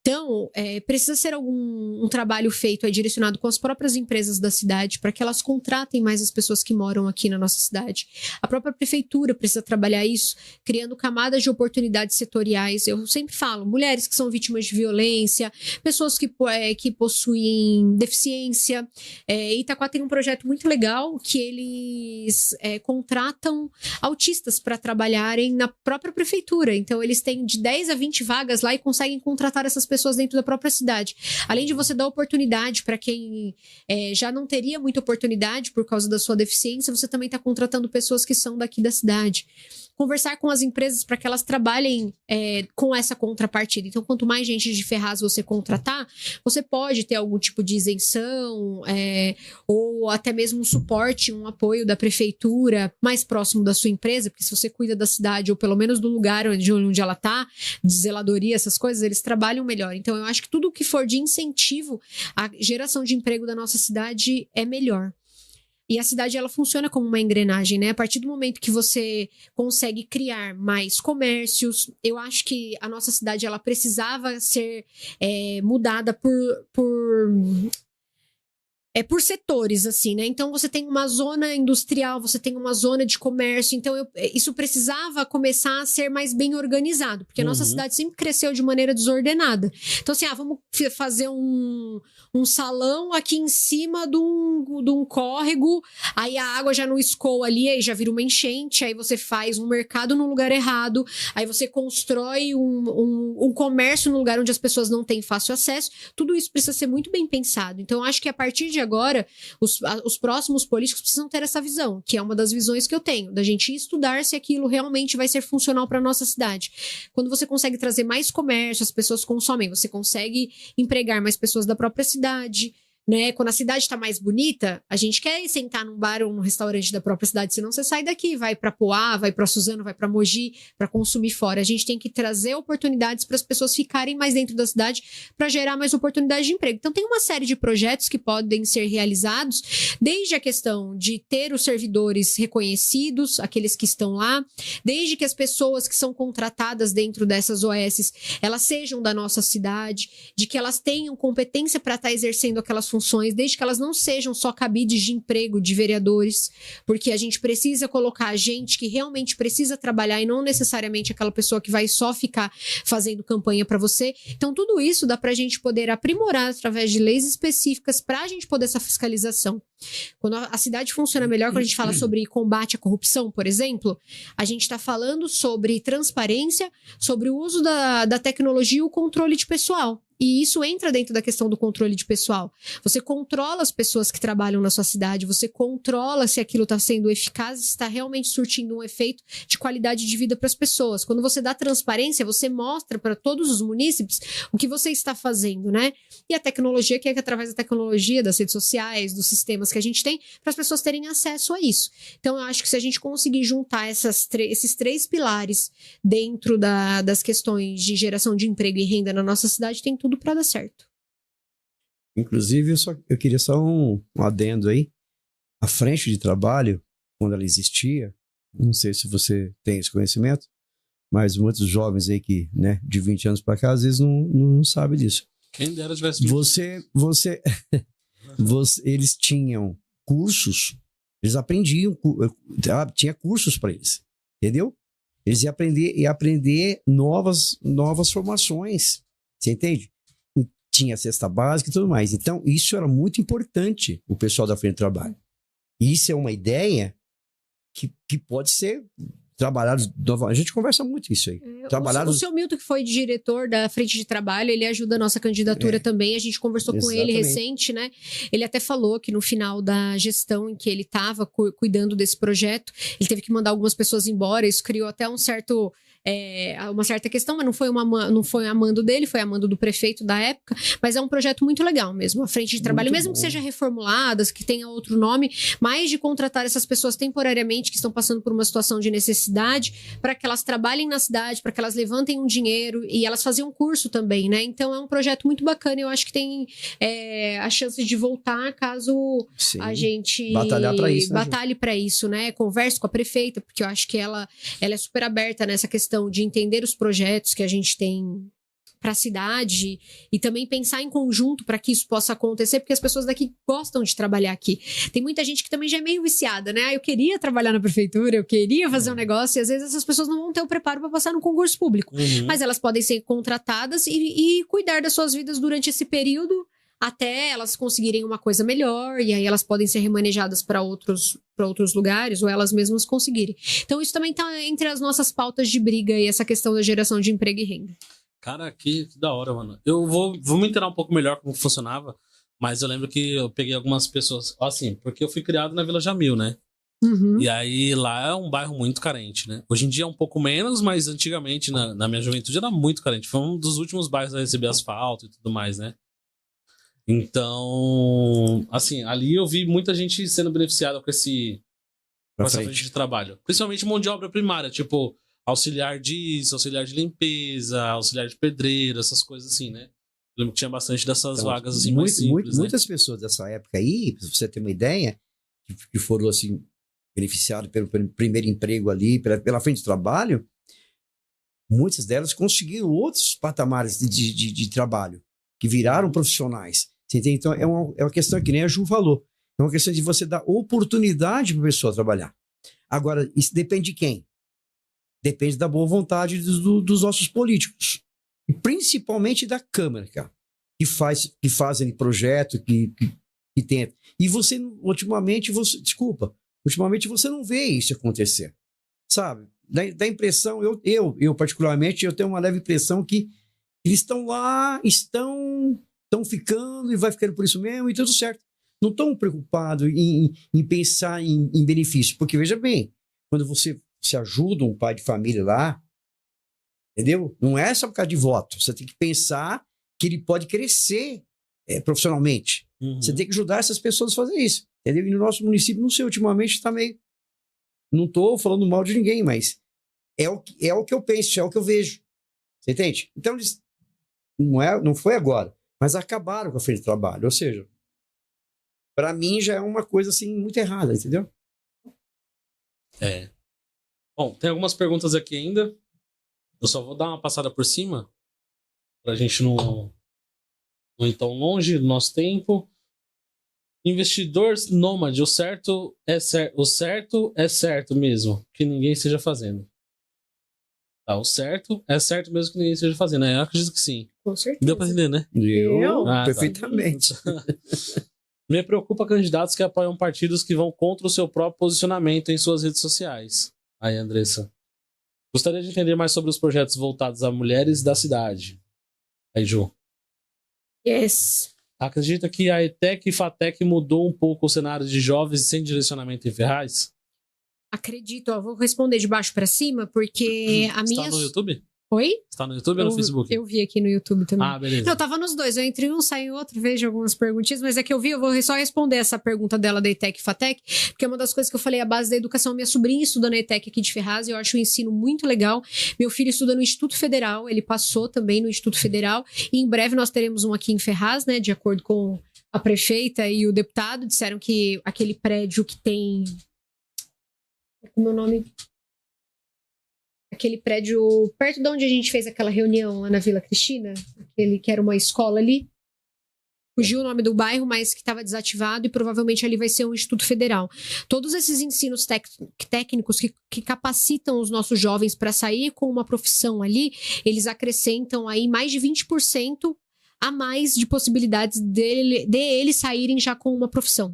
Speaker 3: Então, precisa ser um trabalho feito direcionado com as próprias empresas da cidade para que elas contratem mais as pessoas que moram aqui na nossa cidade. A própria prefeitura precisa trabalhar isso, criando camadas de oportunidades setoriais. Eu sempre falo, mulheres que são vítimas de violência, pessoas que possuem deficiência. Itaquá tem um projeto muito legal que eles contratam autistas para trabalharem na própria prefeitura. Então, eles têm de 10 a 20 vagas lá e conseguem contratar essas pessoas dentro da própria cidade. Além de você dar oportunidade para quem já não teria muita oportunidade por causa da sua deficiência, você também está contratando pessoas que são daqui da cidade. Conversar com as empresas para que elas trabalhem com essa contrapartida. Então, quanto mais gente de Ferraz você contratar, você pode ter algum tipo de isenção ou até mesmo um suporte, um apoio da prefeitura mais próximo da sua empresa, porque se você cuida da cidade ou pelo menos do lugar onde ela está, de zeladoria, essas coisas, eles trabalham melhor. Então, eu acho que tudo que for de incentivo à geração de emprego da nossa cidade é melhor. E a cidade, ela funciona como uma engrenagem, né? A partir do momento que você consegue criar mais comércios, eu acho que a nossa cidade, ela precisava ser mudada por setores, assim, né? Então, você tem uma zona industrial, você tem uma zona de comércio. Então, isso precisava começar a ser mais bem organizado, porque a nossa cidade sempre cresceu de maneira desordenada. Então, assim, vamos fazer um salão aqui em cima de um córrego, aí a água já não escoa ali, aí já vira uma enchente, aí você faz um mercado no lugar errado, aí você constrói um comércio no lugar onde as pessoas não têm fácil acesso. Tudo isso precisa ser muito bem pensado. Então, eu acho que a partir de agora, os próximos políticos precisam ter essa visão, que é uma das visões que eu tenho, da gente estudar se aquilo realmente vai ser funcional para nossa cidade. Quando você consegue trazer mais comércio, as pessoas consomem, você consegue empregar mais pessoas da própria cidade, né? Quando a cidade está mais bonita, a gente quer ir sentar num bar ou num restaurante da própria cidade, senão você sai daqui, vai para Poá, vai para Suzano, vai para Mogi, para consumir fora. A gente tem que trazer oportunidades para as pessoas ficarem mais dentro da cidade para gerar mais oportunidades de emprego. Então tem uma série de projetos que podem ser realizados, desde a questão de ter os servidores reconhecidos, aqueles que estão lá, desde que as pessoas que são contratadas dentro dessas OS, elas sejam da nossa cidade, de que elas tenham competência para estar exercendo aquelas funções, desde que elas não sejam só cabides de emprego de vereadores, porque a gente precisa colocar gente que realmente precisa trabalhar e não necessariamente aquela pessoa que vai só ficar fazendo campanha para você. Então, tudo isso dá para a gente poder aprimorar através de leis específicas para a gente poder essa fiscalização. Quando a cidade funciona melhor, quando a gente fala sobre combate à corrupção, por exemplo, a gente está falando sobre transparência, sobre o uso da tecnologia e o controle de pessoal. E isso entra dentro da questão do controle de pessoal. Você controla as pessoas que trabalham na sua cidade, você controla se aquilo está sendo eficaz, se está realmente surtindo um efeito de qualidade de vida para as pessoas. Quando você dá transparência, você mostra para todos os munícipes o que você está fazendo, né? E a tecnologia, que é que através da tecnologia, das redes sociais, dos sistemas que a gente tem, para as pessoas terem acesso a isso. Então, eu acho que se a gente conseguir juntar esses três pilares dentro das questões de geração de emprego e renda na nossa cidade, tem tudo para dar certo.
Speaker 2: Inclusive, eu queria só um adendo aí. A frente de trabalho, quando ela existia, não sei se você tem esse conhecimento, mas muitos jovens aí que, né, de 20 anos para cá, às vezes não sabem disso.
Speaker 1: Quem dera tivesse 20
Speaker 2: eles tinham cursos, eles aprendiam, tinha cursos para eles, entendeu? Eles iam aprender novas formações, você entende? Tinha cesta básica e tudo mais. Então, isso era muito importante, o pessoal da frente de trabalho. E isso é uma ideia que pode ser trabalhada. A gente conversa muito isso aí.
Speaker 3: O seu Milton, que foi diretor da frente de trabalho, ele ajuda a nossa candidatura também. A gente conversou com ele recente, né? Ele até falou que no final da gestão em que ele estava cuidando desse projeto, ele teve que mandar algumas pessoas embora. Isso criou até uma certa questão, mas não foi a mando dele, foi a mando do prefeito da época, mas é um projeto muito legal mesmo, a frente de trabalho, muito mesmo bom. Que seja reformulada, que tenha outro nome, mas de contratar essas pessoas temporariamente que estão passando por uma situação de necessidade, para que elas trabalhem na cidade, para que elas levantem um dinheiro, e elas faziam curso também, né? Então é um projeto muito bacana, eu acho que tem a chance de voltar caso a gente batalhe para isso, né? Converse com a prefeita, porque eu acho que ela é super aberta nessa questão de entender os projetos que a gente tem para a cidade e também pensar em conjunto para que isso possa acontecer, porque as pessoas daqui gostam de trabalhar aqui. Tem muita gente que também já é meio viciada, né? Eu queria trabalhar na prefeitura, eu queria fazer um negócio, e às vezes essas pessoas não vão ter o preparo para passar no concurso público. Mas elas podem ser contratadas e cuidar das suas vidas durante esse período até elas conseguirem uma coisa melhor, e aí elas podem ser remanejadas para outros lugares, ou elas mesmas conseguirem. Então isso também está entre as nossas pautas de briga e essa questão da geração de emprego e renda. Cara,
Speaker 1: que da hora, mano. Eu vou me inteirar um pouco melhor como funcionava, mas eu lembro que eu peguei algumas pessoas, assim, porque eu fui criado na Vila Jamil, né? E aí lá é um bairro muito carente, né? Hoje em dia é um pouco menos, mas antigamente, na minha juventude, era muito carente. Foi um dos últimos bairros a receber asfalto e tudo mais, né? Então, assim, ali eu vi muita gente sendo beneficiada com essa frente de trabalho. Principalmente mão de obra primária, tipo auxiliar disso, auxiliar de limpeza, auxiliar de pedreiro, essas coisas assim, né? Eu lembro que tinha bastante dessas vagas assim mais simples,
Speaker 2: muitas pessoas dessa época aí, pra você ter uma ideia, que foram assim beneficiadas pelo primeiro emprego ali, pela frente de trabalho, muitas delas conseguiram outros patamares de trabalho, que viraram profissionais. Você entende? Então, é uma questão que nem a Ju falou. É uma questão de você dar oportunidade para a pessoa trabalhar. Agora, isso depende de quem? Depende da boa vontade dos nossos políticos. E principalmente da Câmara, cara, que fazem projeto, que tem. E você, ultimamente você não vê isso acontecer. Sabe? Dá impressão, eu particularmente, eu tenho uma leve impressão que eles estão lá, estão ficando e vai ficando por isso mesmo e tudo certo. Não estão preocupados em pensar em benefício. Porque, veja bem, quando você ajuda um pai de família lá, entendeu? Não é só por causa de voto. Você tem que pensar que ele pode crescer profissionalmente.
Speaker 1: Uhum.
Speaker 2: Você tem que ajudar essas pessoas a fazer isso. Entendeu? E no nosso município, não sei, ultimamente está meio... Não estou falando mal de ninguém, mas é o que eu penso, é o que eu vejo. Você entende? Então, eles não foi agora, mas acabaram com a frente de trabalho. Ou seja, para mim já é uma coisa assim muito errada, entendeu?
Speaker 1: É. Bom, tem algumas perguntas aqui ainda. Eu só vou dar uma passada por cima pra gente não ir tão longe do nosso tempo. Investidor nômade, o certo é certo mesmo, que ninguém esteja fazendo. Tá, o certo é certo mesmo que ninguém esteja fazendo. Eu acredito que sim.
Speaker 3: Com certeza.
Speaker 1: Deu pra entender, né?
Speaker 2: Perfeitamente.
Speaker 1: Me preocupa candidatos que apoiam partidos que vão contra o seu próprio posicionamento em suas redes sociais. Aí, Andressa. Gostaria de entender mais sobre os projetos voltados a mulheres da cidade. Aí, Ju.
Speaker 3: Yes.
Speaker 1: Acredita que a ETEC e FATEC mudou um pouco o cenário de jovens sem direcionamento em Ferraz?
Speaker 3: Acredito, ó, vou responder de baixo pra cima, porque a minha...
Speaker 1: Está no YouTube?
Speaker 3: Oi?
Speaker 1: Está no YouTube ou no Facebook?
Speaker 3: Eu vi aqui no YouTube também.
Speaker 1: Ah, beleza.
Speaker 3: Não, eu tava nos dois. Eu entre um, saio outro, vejo algumas perguntinhas, mas é que eu vou só responder essa pergunta dela da ETEC e FATEC, porque é uma das coisas que eu falei, a base da educação. Minha sobrinha estuda na ETEC aqui de Ferraz e eu acho o ensino muito legal. Meu filho estuda no Instituto Federal, ele passou também no Instituto Federal, e em breve nós teremos um aqui em Ferraz, né, de acordo com a prefeita e o deputado, disseram que aquele prédio que tem... Como é o nome... Aquele prédio perto de onde a gente fez aquela reunião lá na Vila Cristina, aquele que era uma escola ali. Fugiu o nome do bairro, mas que estava desativado e provavelmente ali vai ser um Instituto Federal. Todos esses ensinos técnicos que capacitam os nossos jovens para sair com uma profissão ali, eles acrescentam aí mais de 20% a mais de possibilidades de eles saírem já com uma profissão.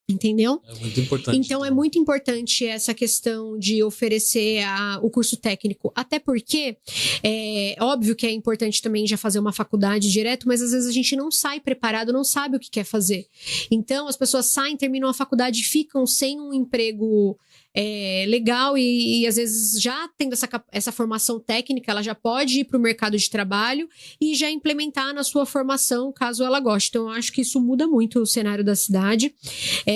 Speaker 3: Entendeu?
Speaker 1: É muito importante.
Speaker 3: Então é muito importante essa questão de oferecer o curso técnico. Até porque é óbvio que é importante também já fazer uma faculdade direto, mas às vezes a gente não sai preparado, não sabe o que quer fazer. Então as pessoas saem, terminam a faculdade e ficam sem um emprego legal e às vezes já tendo essa formação técnica, ela já pode ir para o mercado de trabalho e já implementar na sua formação, caso ela goste. Então eu acho que isso muda muito o cenário da cidade.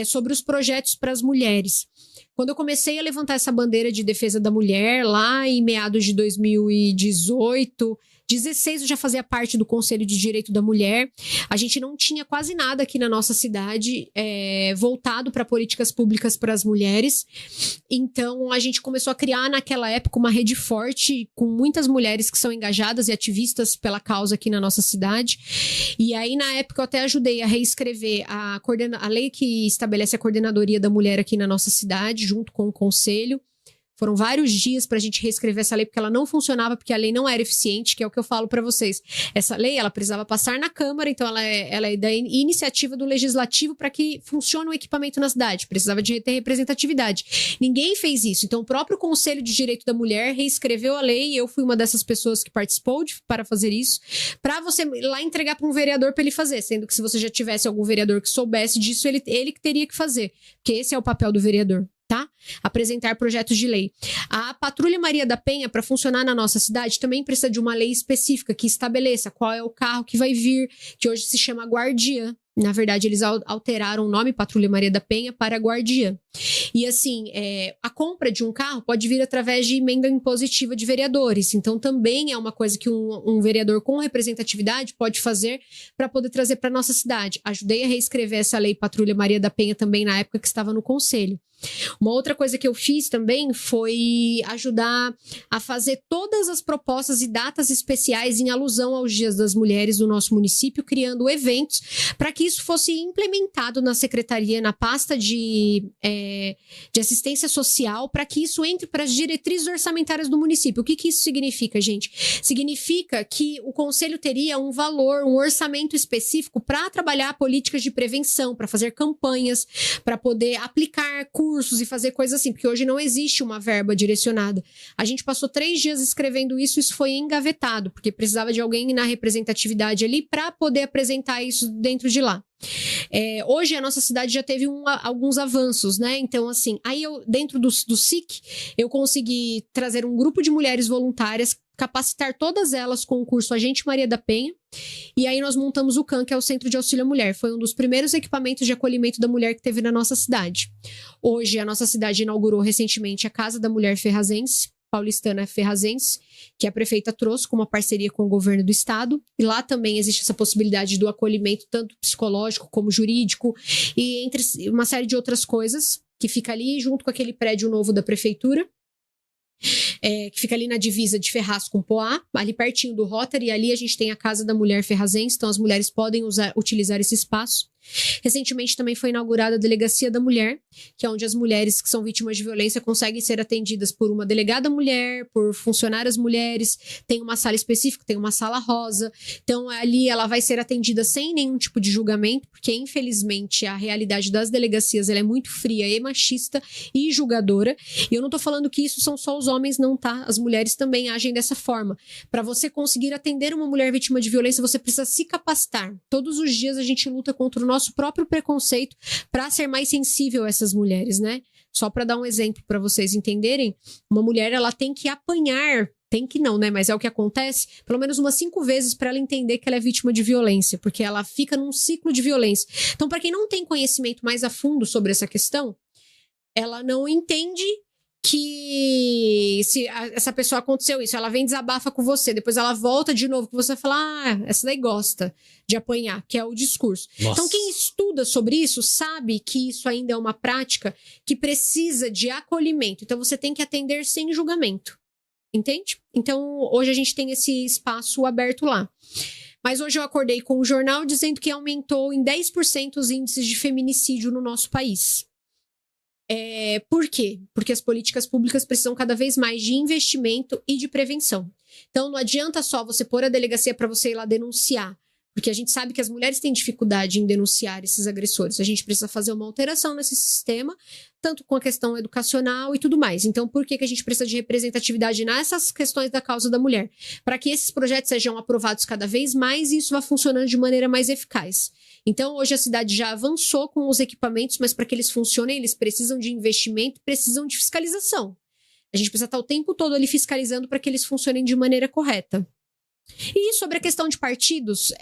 Speaker 3: Sobre os projetos para as mulheres. Quando eu comecei a levantar essa bandeira de defesa da mulher, lá em meados de 2018, 16 eu já fazia parte do Conselho de Direito da Mulher. A gente não tinha quase nada aqui na nossa cidade voltado para políticas públicas para as mulheres. Então, a gente começou a criar naquela época uma rede forte com muitas mulheres que são engajadas e ativistas pela causa aqui na nossa cidade. E aí, na época, eu até ajudei a reescrever a lei que estabelece a coordenadoria da mulher aqui na nossa cidade, junto com o Conselho. Foram vários dias para a gente reescrever essa lei, porque ela não funcionava, porque a lei não era eficiente, que é o que eu falo para vocês. Essa lei, ela precisava passar na Câmara, então ela é da iniciativa do Legislativo para que funcione o equipamento na cidade. Precisava de ter representatividade. Ninguém fez isso. Então, o próprio Conselho de Direito da Mulher reescreveu a lei, e eu fui uma dessas pessoas que participou para fazer isso, para você ir lá entregar para um vereador para ele fazer, sendo que se você já tivesse algum vereador que soubesse disso, ele que teria que fazer, porque esse é o papel do vereador. Tá? Apresentar projetos de lei. A Patrulha Maria da Penha, para funcionar na nossa cidade, também precisa de uma lei específica que estabeleça qual é o carro que vai vir, que hoje se chama guardiã. Na verdade, eles alteraram o nome Patrulha Maria da Penha para guardiã. E assim, a compra de um carro pode vir através de emenda impositiva de vereadores. Então, também é uma coisa que um vereador com representatividade pode fazer para poder trazer para nossa cidade. Ajudei a reescrever essa lei Patrulha Maria da Penha também na época que estava no Conselho. Uma outra coisa que eu fiz também foi ajudar a fazer todas as propostas e datas especiais em alusão aos Dias das Mulheres do nosso município, criando eventos para que isso fosse implementado na secretaria, na pasta de assistência social, para que isso entre para as diretrizes orçamentárias do município. O que isso significa, gente? Significa que o conselho teria um valor, um orçamento específico para trabalhar políticas de prevenção, para fazer campanhas, para poder aplicar cursos e fazer coisas assim, porque hoje não existe uma verba direcionada. A gente passou 3 dias escrevendo isso foi engavetado, porque precisava de alguém na representatividade ali para poder apresentar isso dentro de lá. Hoje a nossa cidade já teve alguns avanços, né? Então, assim, aí eu, dentro do SIC, eu consegui trazer um grupo de mulheres voluntárias capacitar todas elas com o curso Agente Maria da Penha. E aí nós montamos o CAM, que é o Centro de Auxílio à Mulher. Foi um dos primeiros equipamentos de acolhimento da mulher que teve na nossa cidade. Hoje, a nossa cidade inaugurou recentemente a Casa da Mulher Ferrazense, paulistana Ferrazense, que a prefeita trouxe com uma parceria com o governo do estado. E lá também existe essa possibilidade do acolhimento, tanto psicológico como jurídico, e entre uma série de outras coisas, que fica ali junto com aquele prédio novo da prefeitura. Que fica ali na divisa de Ferraz com Poá, ali pertinho do Rotary, e ali a gente tem a Casa da Mulher Ferrazense, então as mulheres podem utilizar esse espaço. Recentemente também foi inaugurada a Delegacia da Mulher, que é onde as mulheres que são vítimas de violência conseguem ser atendidas por uma delegada mulher, por funcionárias mulheres, tem uma sala específica, tem uma sala rosa, então ali ela vai ser atendida sem nenhum tipo de julgamento, porque infelizmente a realidade das delegacias ela é muito fria e machista e julgadora, e eu não tô falando que isso são só os homens não, tá? As mulheres também agem dessa forma. Para você conseguir atender uma mulher vítima de violência, você precisa se capacitar. Todos os dias a gente luta contra o nosso próprio preconceito para ser mais sensível a essas mulheres, né? Só para dar um exemplo para vocês entenderem, uma mulher ela tem que apanhar, tem que não, né? Mas é o que acontece, pelo menos umas 5 vezes para ela entender que ela é vítima de violência, porque ela fica num ciclo de violência. Então, para quem não tem conhecimento mais a fundo sobre essa questão, ela não entende que se essa pessoa aconteceu isso, ela vem desabafa com você, depois ela volta de novo com você e fala, essa daí gosta de apanhar, que é o discurso.
Speaker 1: Nossa.
Speaker 3: Então quem estuda sobre isso sabe que isso ainda é uma prática que precisa de acolhimento, então você tem que atender sem julgamento, entende? Então hoje a gente tem esse espaço aberto lá. Mas hoje eu acordei com um jornal dizendo que aumentou em 10% os índices de feminicídio no nosso país. Por quê? Porque as políticas públicas precisam cada vez mais de investimento e de prevenção. Então, não adianta só você pôr a delegacia para você ir lá denunciar, porque a gente sabe que as mulheres têm dificuldade em denunciar esses agressores. A gente precisa fazer uma alteração nesse sistema, tanto com a questão educacional e tudo mais. Então, por que a gente precisa de representatividade nessas questões da causa da mulher? Para que esses projetos sejam aprovados cada vez mais e isso vá funcionando de maneira mais eficaz. Então, hoje a cidade já avançou com os equipamentos, mas para que eles funcionem, eles precisam de investimento, precisam de fiscalização. A gente precisa estar o tempo todo ali fiscalizando para que eles funcionem de maneira correta. E sobre a questão de partidos,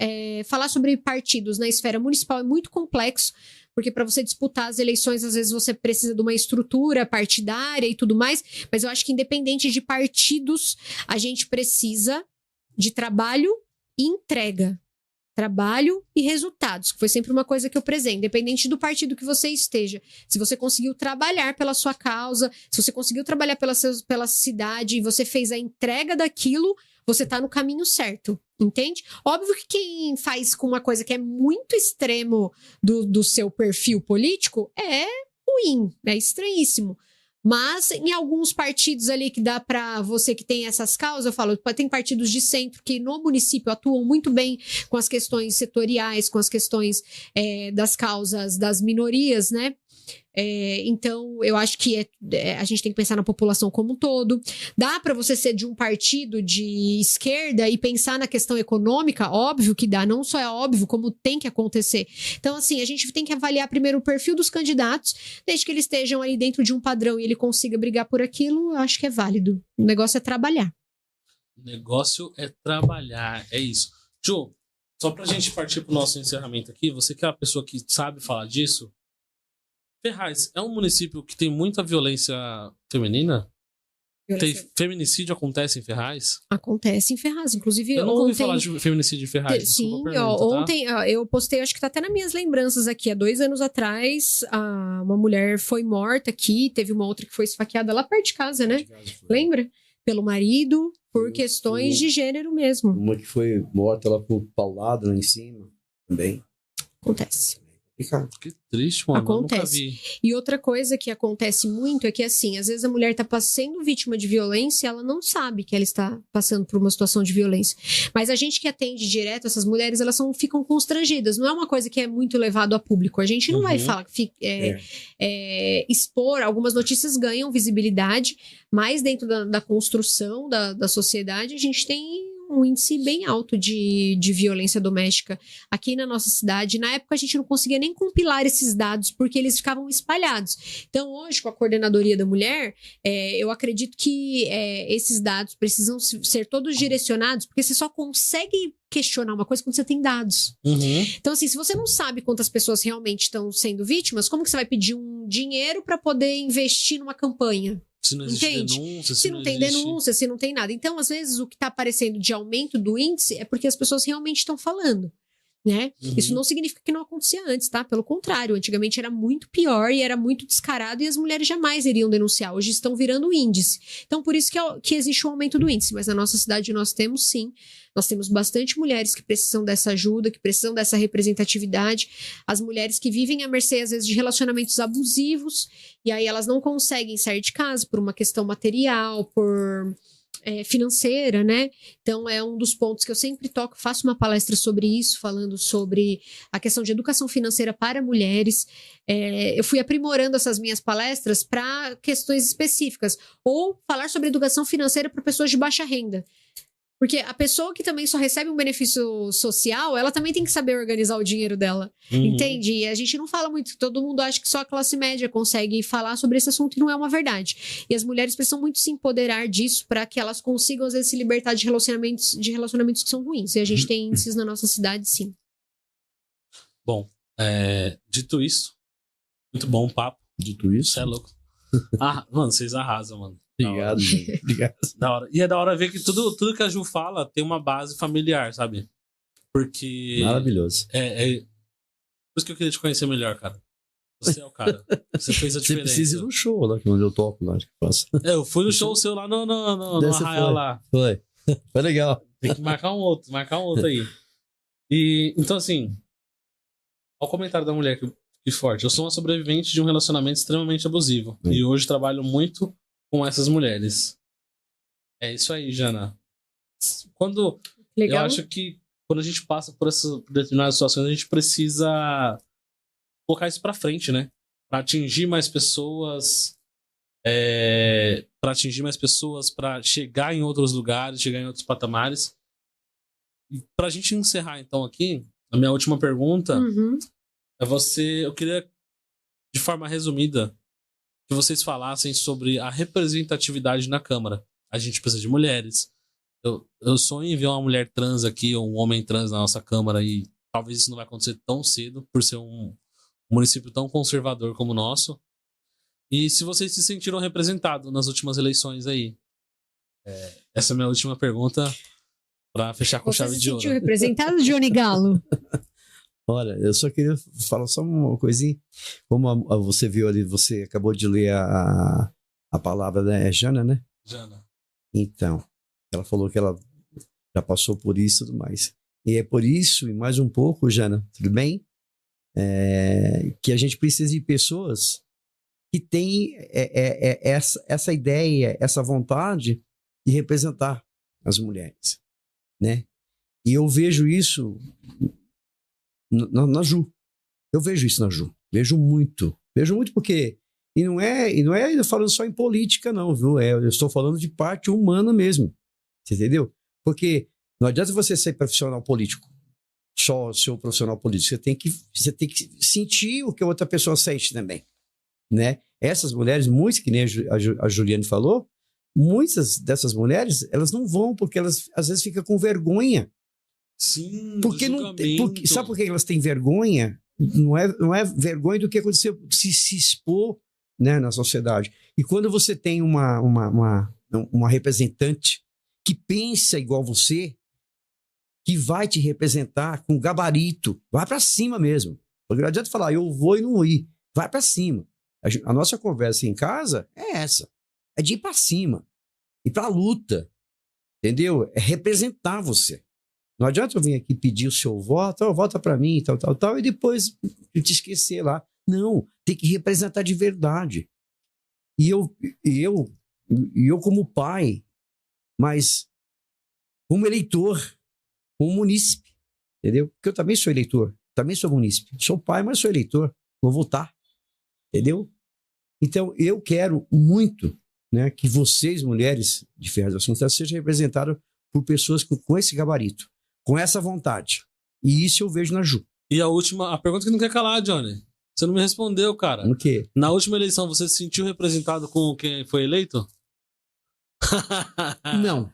Speaker 3: falar sobre partidos na esfera municipal é muito complexo, porque para você disputar as eleições, às vezes você precisa de uma estrutura partidária e tudo mais, mas eu acho que independente de partidos, a gente precisa de trabalho e entrega. Trabalho e resultados, que foi sempre uma coisa que eu prezei, independente do partido que você esteja. Se você conseguiu trabalhar pela sua causa, se você conseguiu trabalhar pela cidade e você fez a entrega daquilo, você está no caminho certo, entende? Óbvio que quem faz com uma coisa que é muito extremo do seu perfil político é ruim, é estranhíssimo. Mas em alguns partidos ali que dá para você que tem essas causas, eu falo, tem partidos de centro que no município atuam muito bem com as questões setoriais, com as questões das causas das minorias, né? Então, eu acho que a gente tem que pensar na população como um todo. Dá para você ser de um partido de esquerda e pensar na questão econômica? Óbvio que dá, não só é óbvio, como tem que acontecer. Então, assim, a gente tem que avaliar primeiro o perfil dos candidatos, desde que eles estejam aí dentro de um padrão e ele consiga brigar por aquilo, eu acho que é válido. O negócio é trabalhar.
Speaker 1: O negócio é trabalhar, é isso. Ju, só pra gente partir pro nosso encerramento aqui, você que é a pessoa que sabe falar disso, Ferraz é um município que tem muita violência feminina? Feminicídio acontece em Ferraz?
Speaker 3: Acontece em Ferraz, inclusive
Speaker 1: eu nunca ouvi falar de feminicídio em Ferraz.
Speaker 3: Sim, ontem eu postei, acho que tá até nas minhas lembranças aqui, há 2 anos atrás, uma mulher foi morta aqui, teve uma outra que foi esfaqueada lá perto de casa, né? Lembra? Pelo marido, por questões de gênero mesmo.
Speaker 2: Uma que foi morta, ela foi paulada lá em cima também.
Speaker 3: Acontece.
Speaker 1: Que triste, mano.
Speaker 3: Acontece.
Speaker 1: Eu nunca vi.
Speaker 3: E outra coisa que acontece muito é que, assim, às vezes a mulher tá sendo vítima de violência e ela não sabe que ela está passando por uma situação de violência. Mas a gente que atende direto essas mulheres, elas ficam constrangidas. Não é uma coisa que é muito levado a público. A gente não vai falar, expor. Algumas notícias ganham visibilidade, mas dentro da construção da sociedade, a gente tem um índice bem alto de violência doméstica aqui na nossa cidade. Na época, a gente não conseguia nem compilar esses dados, porque eles ficavam espalhados. Então, hoje, com a Coordenadoria da Mulher, eu acredito que esses dados precisam ser todos direcionados, porque você só consegue questionar uma coisa quando você tem dados.
Speaker 1: Uhum.
Speaker 3: Então, assim, se você não sabe quantas pessoas realmente estão sendo vítimas, como que você vai pedir um dinheiro para poder investir numa campanha?
Speaker 1: Se não existe
Speaker 3: Entende?
Speaker 1: denúncia,
Speaker 3: Se não tem
Speaker 1: existe...
Speaker 3: denúncia, se não tem nada. Então, às vezes, o que está aparecendo de aumento do índice é porque as pessoas realmente estão falando, né?
Speaker 1: Uhum.
Speaker 3: Isso não significa que não acontecia antes, tá? Pelo contrário, antigamente era muito pior e era muito descarado e as mulheres jamais iriam denunciar. Hoje estão virando índice. Então, por isso que existe um aumento do índice. Mas na nossa cidade nós temos, sim. Nós temos bastante mulheres que precisam dessa ajuda, que precisam dessa representatividade. As mulheres que vivem à mercê, às vezes, de relacionamentos abusivos. E aí elas não conseguem sair de casa por uma questão material, por... financeira, né? Então é um dos pontos que eu sempre toco, faço uma palestra sobre isso, falando sobre a questão de educação financeira para mulheres. Eu fui aprimorando essas minhas palestras para questões específicas, ou falar sobre educação financeira para pessoas de baixa renda. Porque a pessoa que também só recebe um benefício social, ela também tem que saber organizar o dinheiro dela.
Speaker 1: Uhum.
Speaker 3: Entende? E a gente não fala muito, todo mundo acha que só a classe média consegue falar sobre esse assunto e não é uma verdade. E as mulheres precisam muito se empoderar disso para que elas consigam, às vezes, se libertar de relacionamentos que são ruins. E a gente tem índices na nossa cidade, sim.
Speaker 1: Bom, dito isso, muito bom o papo.
Speaker 2: Dito isso.
Speaker 1: Você é louco. Mano, vocês arrasam, mano.
Speaker 2: Obrigado, gente. Obrigado.
Speaker 1: Da hora. E é da hora ver que tudo que a Ju fala tem uma base familiar, sabe? Porque...
Speaker 2: Maravilhoso.
Speaker 1: Por isso que eu queria te conhecer melhor, cara. Você é o cara. Você fez a
Speaker 2: Você
Speaker 1: diferença.
Speaker 2: precisa ir no show lá, onde eu toco lá. Que faço.
Speaker 1: Eu fui no show seu lá no
Speaker 2: Desse
Speaker 1: Arraial
Speaker 2: foi.
Speaker 1: lá.
Speaker 2: Foi. Foi legal.
Speaker 1: Tem que marcar um outro aí. E, então, assim, olha o comentário da mulher que forte. Eu sou uma sobrevivente de um relacionamento extremamente abusivo. E hoje trabalho muito com essas mulheres. É isso aí, Jana.
Speaker 3: Legal.
Speaker 1: Eu acho que quando a gente passa por essas determinadas situações, a gente precisa colocar isso pra frente, né? Pra atingir mais pessoas, pra chegar em outros lugares, chegar em outros patamares. E pra gente encerrar, então, aqui, a minha última pergunta eu queria, de forma resumida, que vocês falassem sobre a representatividade na Câmara. A gente precisa de mulheres. Eu sonho em ver uma mulher trans aqui, ou um homem trans na nossa Câmara, e talvez isso não vai acontecer tão cedo, por ser um município tão conservador como o nosso. E se vocês se sentiram representados nas últimas eleições aí? Essa é a minha última pergunta, para fechar com chave de ouro.
Speaker 3: Você se sentiu representado, Johnny Galo?
Speaker 2: Olha, eu só queria falar só uma coisinha. Como você viu ali, você acabou de ler a palavra, né? É Jana, né?
Speaker 1: Jana.
Speaker 2: Então, ela falou que ela já passou por isso e tudo mais. E é por isso, e mais um pouco, Jana, tudo bem? Que a gente precisa de pessoas que têm essa ideia, essa vontade de representar as mulheres, né? E eu vejo isso na Ju. Eu vejo isso na Ju. Vejo muito porque... E não é falando só em política, não, viu? Eu estou falando de parte humana mesmo. Você entendeu? Porque não adianta você ser profissional político. Só ser um profissional político. Você tem que sentir o que a outra pessoa sente também, né? Essas mulheres, muitas, que nem a Juliane falou, muitas dessas mulheres, elas não vão porque elas às vezes ficam com vergonha.
Speaker 1: Sim,
Speaker 2: porque sabe por que elas têm vergonha? Não é vergonha do que aconteceu, se expor, né, na sociedade. E quando você tem uma representante que pensa igual você, que vai te representar com gabarito, vai para cima mesmo. Não adianta falar, eu vou e não ir. Vai para cima. A nossa conversa em casa é essa. É de ir para cima. Ir para a luta. Entendeu? É representar você. Não adianta eu vir aqui pedir o seu voto, vota para mim, tal, e depois eu te esquecer lá. Não, tem que representar de verdade. E eu como pai, mas como eleitor, como munícipe, entendeu? Porque eu também sou eleitor, também sou munícipe. Sou pai, mas sou eleitor. Vou votar, entendeu? Então, eu quero muito, né, que vocês, mulheres de Ferraz da Assunção, sejam representadas por pessoas com esse gabarito, com essa vontade. E isso eu vejo na Ju.
Speaker 1: E a última, a pergunta que não quer calar, Johnny. Você não me respondeu, cara.
Speaker 2: O quê?
Speaker 1: Na última eleição, você se sentiu representado com quem foi eleito?
Speaker 2: Não.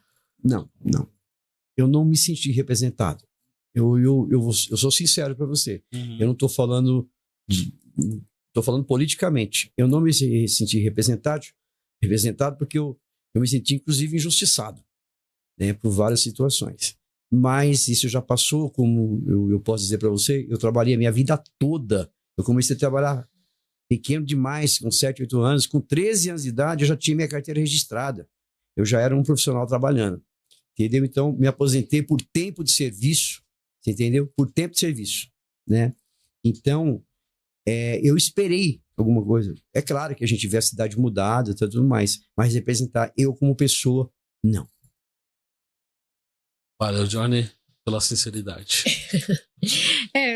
Speaker 2: Eu não me senti representado. Eu sou sincero para você.
Speaker 1: Uhum.
Speaker 2: Eu não estou falando... Estou falando politicamente. Eu não me senti representado porque eu me senti, inclusive, injustiçado, né, por várias situações. Mas isso já passou, como eu posso dizer para você, eu trabalhei a minha vida toda. Eu comecei a trabalhar pequeno demais, com 7, 8 anos. Com 13 anos de idade, eu já tinha minha carteira registrada. Eu já era um profissional trabalhando. Entendeu? Então, me aposentei por tempo de serviço. Você entendeu? Por tempo de serviço, né? Então, eu esperei alguma coisa. É claro que a gente vê a cidade mudada e tudo mais, mas representar eu como pessoa, não.
Speaker 1: Valeu, Johnny, pela sinceridade.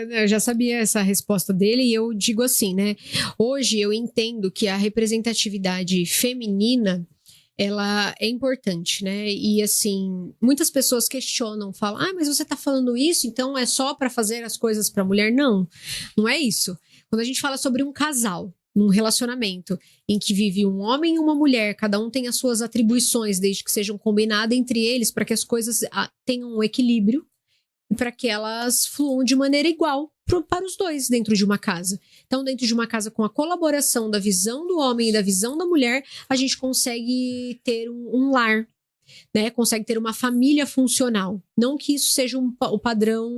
Speaker 3: Eu já sabia essa resposta dele e eu digo assim, né? Hoje eu entendo que a representatividade feminina, ela é importante, né? E assim, muitas pessoas questionam, falam, mas você tá falando isso, então é só para fazer as coisas para mulher? Não, não é isso. Quando a gente fala sobre um casal, num relacionamento em que vive um homem e uma mulher, cada um tem as suas atribuições, desde que sejam combinadas entre eles, para que as coisas tenham um equilíbrio e para que elas fluam de maneira igual para os dois dentro de uma casa. Então, dentro de uma casa com a colaboração da visão do homem e da visão da mulher, a gente consegue ter um lar, né? Consegue ter uma família funcional. Não que isso seja o padrão,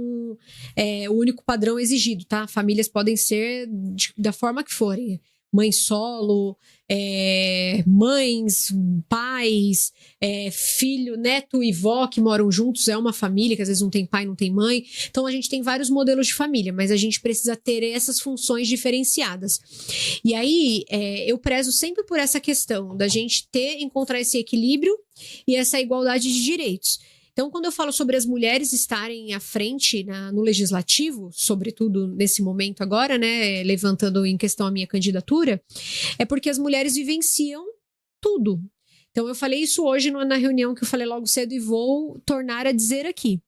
Speaker 3: o único padrão exigido, tá? Famílias podem ser da forma que forem. Mãe solo, mães, pais, filho, neto e vó que moram juntos, é uma família que às vezes não tem pai, não tem mãe. Então a gente tem vários modelos de família, mas a gente precisa ter essas funções diferenciadas. E aí eu prezo sempre por essa questão da gente encontrar esse equilíbrio e essa igualdade de direitos. Então, quando eu falo sobre as mulheres estarem à frente no legislativo, sobretudo nesse momento agora, né, levantando em questão a minha candidatura, é porque as mulheres vivenciam tudo. Então, eu falei isso hoje na reunião que eu falei logo cedo e vou tornar a dizer aqui.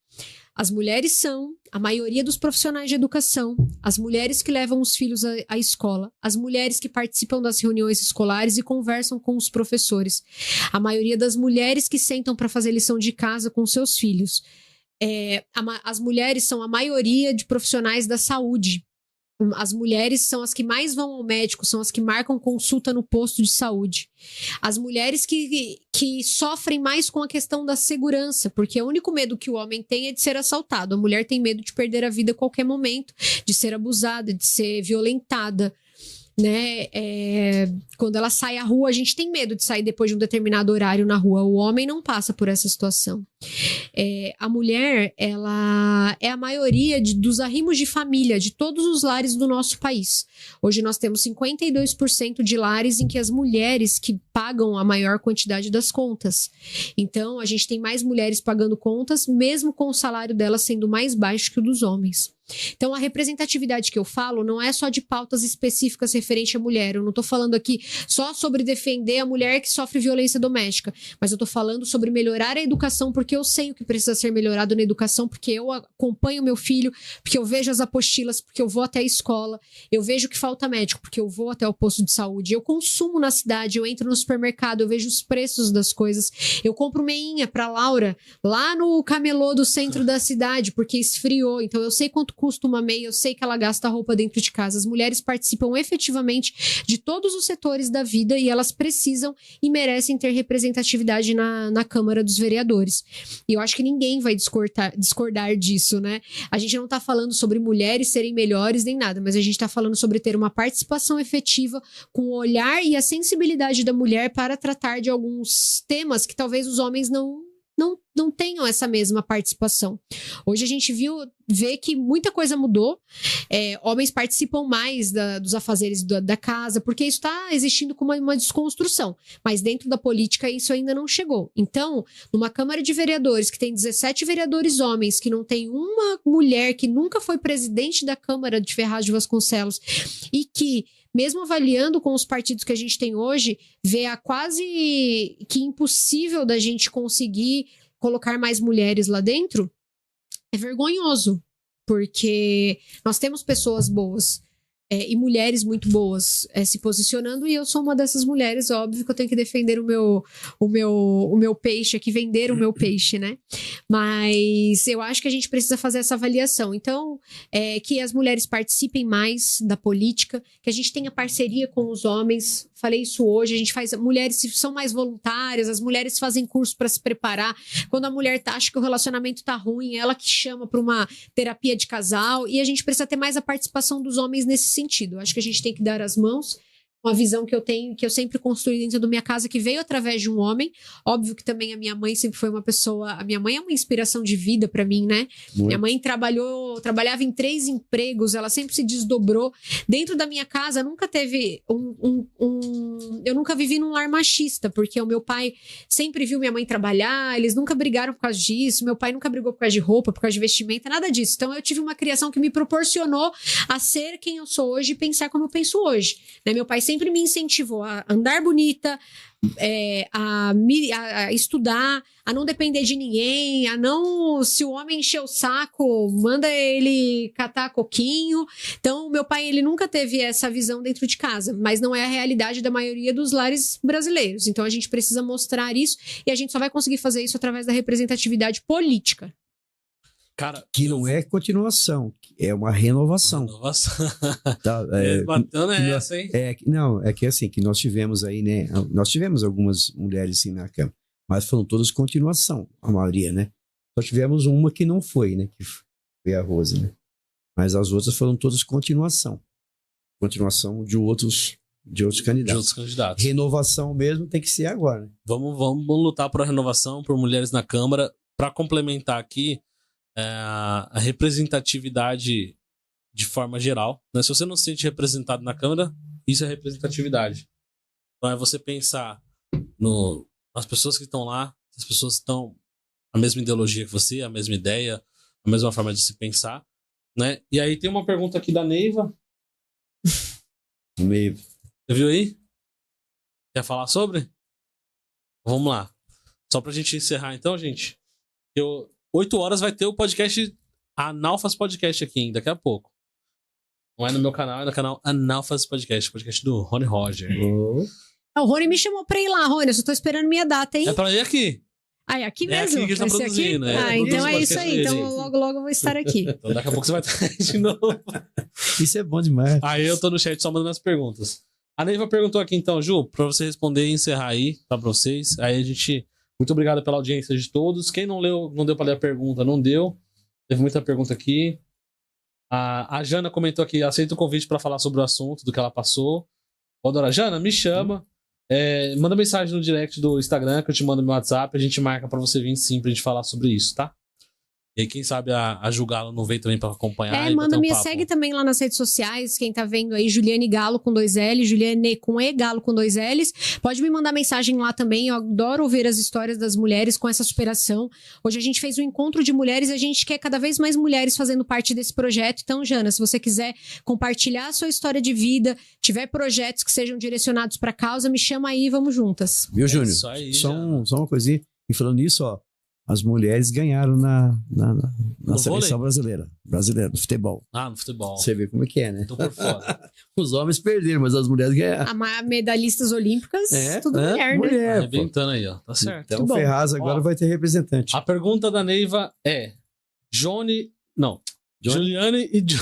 Speaker 3: As mulheres são a maioria dos profissionais de educação, as mulheres que levam os filhos à escola, as mulheres que participam das reuniões escolares e conversam com os professores, a maioria das mulheres que sentam para fazer lição de casa com seus filhos. As mulheres são a maioria de profissionais da saúde. As mulheres são as que mais vão ao médico, são as que marcam consulta no posto de saúde. As mulheres que sofrem mais com a questão da segurança, porque o único medo que o homem tem é de ser assaltado. A mulher tem medo de perder a vida a qualquer momento, de ser abusada, de ser violentada, né? Quando ela sai à rua, a gente tem medo de sair depois de um determinado horário na rua. O homem não passa por essa situação. A mulher, ela é a maioria dos arrimos de família de todos os lares do nosso país. Hoje nós temos 52% de lares em que as mulheres que pagam a maior quantidade das contas. Então, a gente tem mais mulheres pagando contas, mesmo com o salário delas sendo mais baixo que o dos homens. Então, a representatividade que eu falo não é só de pautas específicas referente à mulher. Eu não estou falando aqui só sobre defender a mulher que sofre violência doméstica, mas eu estou falando sobre melhorar a educação, porque eu sei o que precisa ser melhorado na educação, porque eu acompanho meu filho, porque eu vejo as apostilas, porque eu vou até a escola, eu vejo que falta médico, porque eu vou até o posto de saúde, eu consumo na cidade, eu entro no supermercado, eu vejo os preços das coisas, eu compro meinha para Laura lá no camelô do centro da cidade, porque esfriou, então eu sei quanto custa uma meia, eu sei que ela gasta roupa dentro de casa. As mulheres participam efetivamente de todos os setores da vida e elas precisam e merecem ter representatividade na Câmara dos Vereadores. E eu acho que ninguém vai discordar disso, né? A gente não tá falando sobre mulheres serem melhores nem nada, mas a gente tá falando sobre ter uma participação efetiva com o olhar e a sensibilidade da mulher para tratar de alguns temas que talvez os homens não tenham essa mesma participação. Hoje a gente vê que muita coisa mudou, homens participam mais dos afazeres da casa, porque isso está existindo como uma desconstrução, mas dentro da política isso ainda não chegou. Então, numa Câmara de Vereadores que tem 17 vereadores homens, que não tem uma mulher que nunca foi presidente da Câmara de Ferraz de Vasconcelos e que mesmo avaliando com os partidos que a gente tem hoje, vê a quase que impossível da gente conseguir colocar mais mulheres lá dentro é vergonhoso, porque nós temos pessoas boas e mulheres muito boas se posicionando, e eu sou uma dessas mulheres. Óbvio que eu tenho que defender o meu peixe aqui, vender o meu peixe, né? Mas eu acho que a gente precisa fazer essa avaliação. Então, que as mulheres participem mais da política, que a gente tenha parceria com os homens. Falei isso hoje, a gente faz, mulheres são mais voluntárias, as mulheres fazem curso para se preparar. Quando a mulher acha que o relacionamento tá ruim, ela que chama para uma terapia de casal, e a gente precisa ter mais a participação dos homens nesse sentido. Acho que a gente tem que dar as mãos. Uma visão que eu tenho, que eu sempre construí dentro da minha casa, que veio através de um homem. Óbvio que também a minha mãe sempre foi uma pessoa... A minha mãe é uma inspiração de vida pra mim, né? Muito. Minha mãe trabalhava em 3 empregos, ela sempre se desdobrou. Dentro da minha casa, nunca teve eu nunca vivi num lar machista, porque o meu pai sempre viu minha mãe trabalhar, eles nunca brigaram por causa disso, meu pai nunca brigou por causa de roupa, por causa de vestimenta, nada disso. Então eu tive uma criação que me proporcionou a ser quem eu sou hoje e pensar como eu penso hoje, né? Meu pai sempre me incentivou a andar bonita, a estudar, a não depender de ninguém, a não... Se o homem encher o saco, manda ele catar coquinho. Então, meu pai, ele nunca teve essa visão dentro de casa, mas não é a realidade da maioria dos lares brasileiros. Então, a gente precisa mostrar isso, e a gente só vai conseguir fazer isso através da representatividade política.
Speaker 2: Cara, que não é continuação, é uma renovação.
Speaker 1: Tá, batendo essa, hein?
Speaker 2: É que assim, que nós tivemos aí, né? Nós tivemos algumas mulheres assim na Câmara, mas foram todas continuação, a maioria, né? Só tivemos uma que não foi, né? Que foi a Rosa, né? Mas as outras foram todas continuação. Continuação de outros candidatos. Renovação mesmo tem que ser agora. Né?
Speaker 1: Vamos lutar por a renovação, por mulheres na Câmara. Para complementar aqui, a representatividade de forma geral, né? Se você não se sente representado na Câmara, isso é representatividade. Então é você pensar nas pessoas que estão lá, as pessoas que estão a mesma ideologia que você, a mesma ideia, a mesma forma de se pensar, né? E aí tem uma pergunta aqui da Neiva.
Speaker 2: Neiva.
Speaker 1: Você viu aí? Quer falar sobre? Vamos lá. Só pra gente encerrar então, gente. 8 horas vai ter o podcast Analfas Podcast aqui, daqui a pouco. Não é no meu canal, é no canal Analfas Podcast, podcast do Rony Roger.
Speaker 3: O Rony me chamou pra ir lá, Rony, eu só tô esperando minha data, hein?
Speaker 1: É pra ir aqui.
Speaker 3: É aqui mesmo?
Speaker 1: É aqui que ele tá produzindo.
Speaker 3: Então é isso aí, então logo eu vou estar aqui.
Speaker 1: Então daqui a pouco você vai estar de novo.
Speaker 2: Isso é bom demais.
Speaker 1: Aí eu tô no chat só mandando as perguntas. A Neiva perguntou aqui então, Ju, pra você responder e encerrar aí, tá pra vocês. Aí a gente... Muito obrigado pela audiência de todos. Quem não deu pra ler a pergunta, não deu. Teve muita pergunta aqui. A Jana comentou aqui, aceita o convite para falar sobre o assunto, do que ela passou. Dona Jana, me chama. Manda mensagem no direct do Instagram, que eu te mando no meu WhatsApp. A gente marca para você vir sim pra gente falar sobre isso, tá? E aí, quem sabe a Ju Galo não veio também pra acompanhar.
Speaker 3: Me segue também lá nas redes sociais. Quem tá vendo aí, Juliane Galo com 2 L, Juliane com E, Galo com 2 Ls. Pode me mandar mensagem lá também. Eu adoro ouvir as histórias das mulheres com essa superação. Hoje a gente fez um encontro de mulheres e a gente quer cada vez mais mulheres fazendo parte desse projeto. Então, Jana, se você quiser compartilhar a sua história de vida, tiver projetos que sejam direcionados pra causa, me chama aí e vamos juntas.
Speaker 2: Viu, Júnior? Só uma coisinha. E falando nisso, ó. As mulheres ganharam na seleção brasileira, do futebol.
Speaker 1: No futebol.
Speaker 2: Você vê como é que é, né?
Speaker 1: Tô por fora.
Speaker 2: Os homens perderam, mas as mulheres ganharam.
Speaker 3: Medalhistas olímpicas, tudo mulher, né?
Speaker 1: Arrebentando aí, ó. Tá certo.
Speaker 2: Então o Ferraz agora vai ter representante.
Speaker 1: A pergunta da Neiva é... Juliane e John.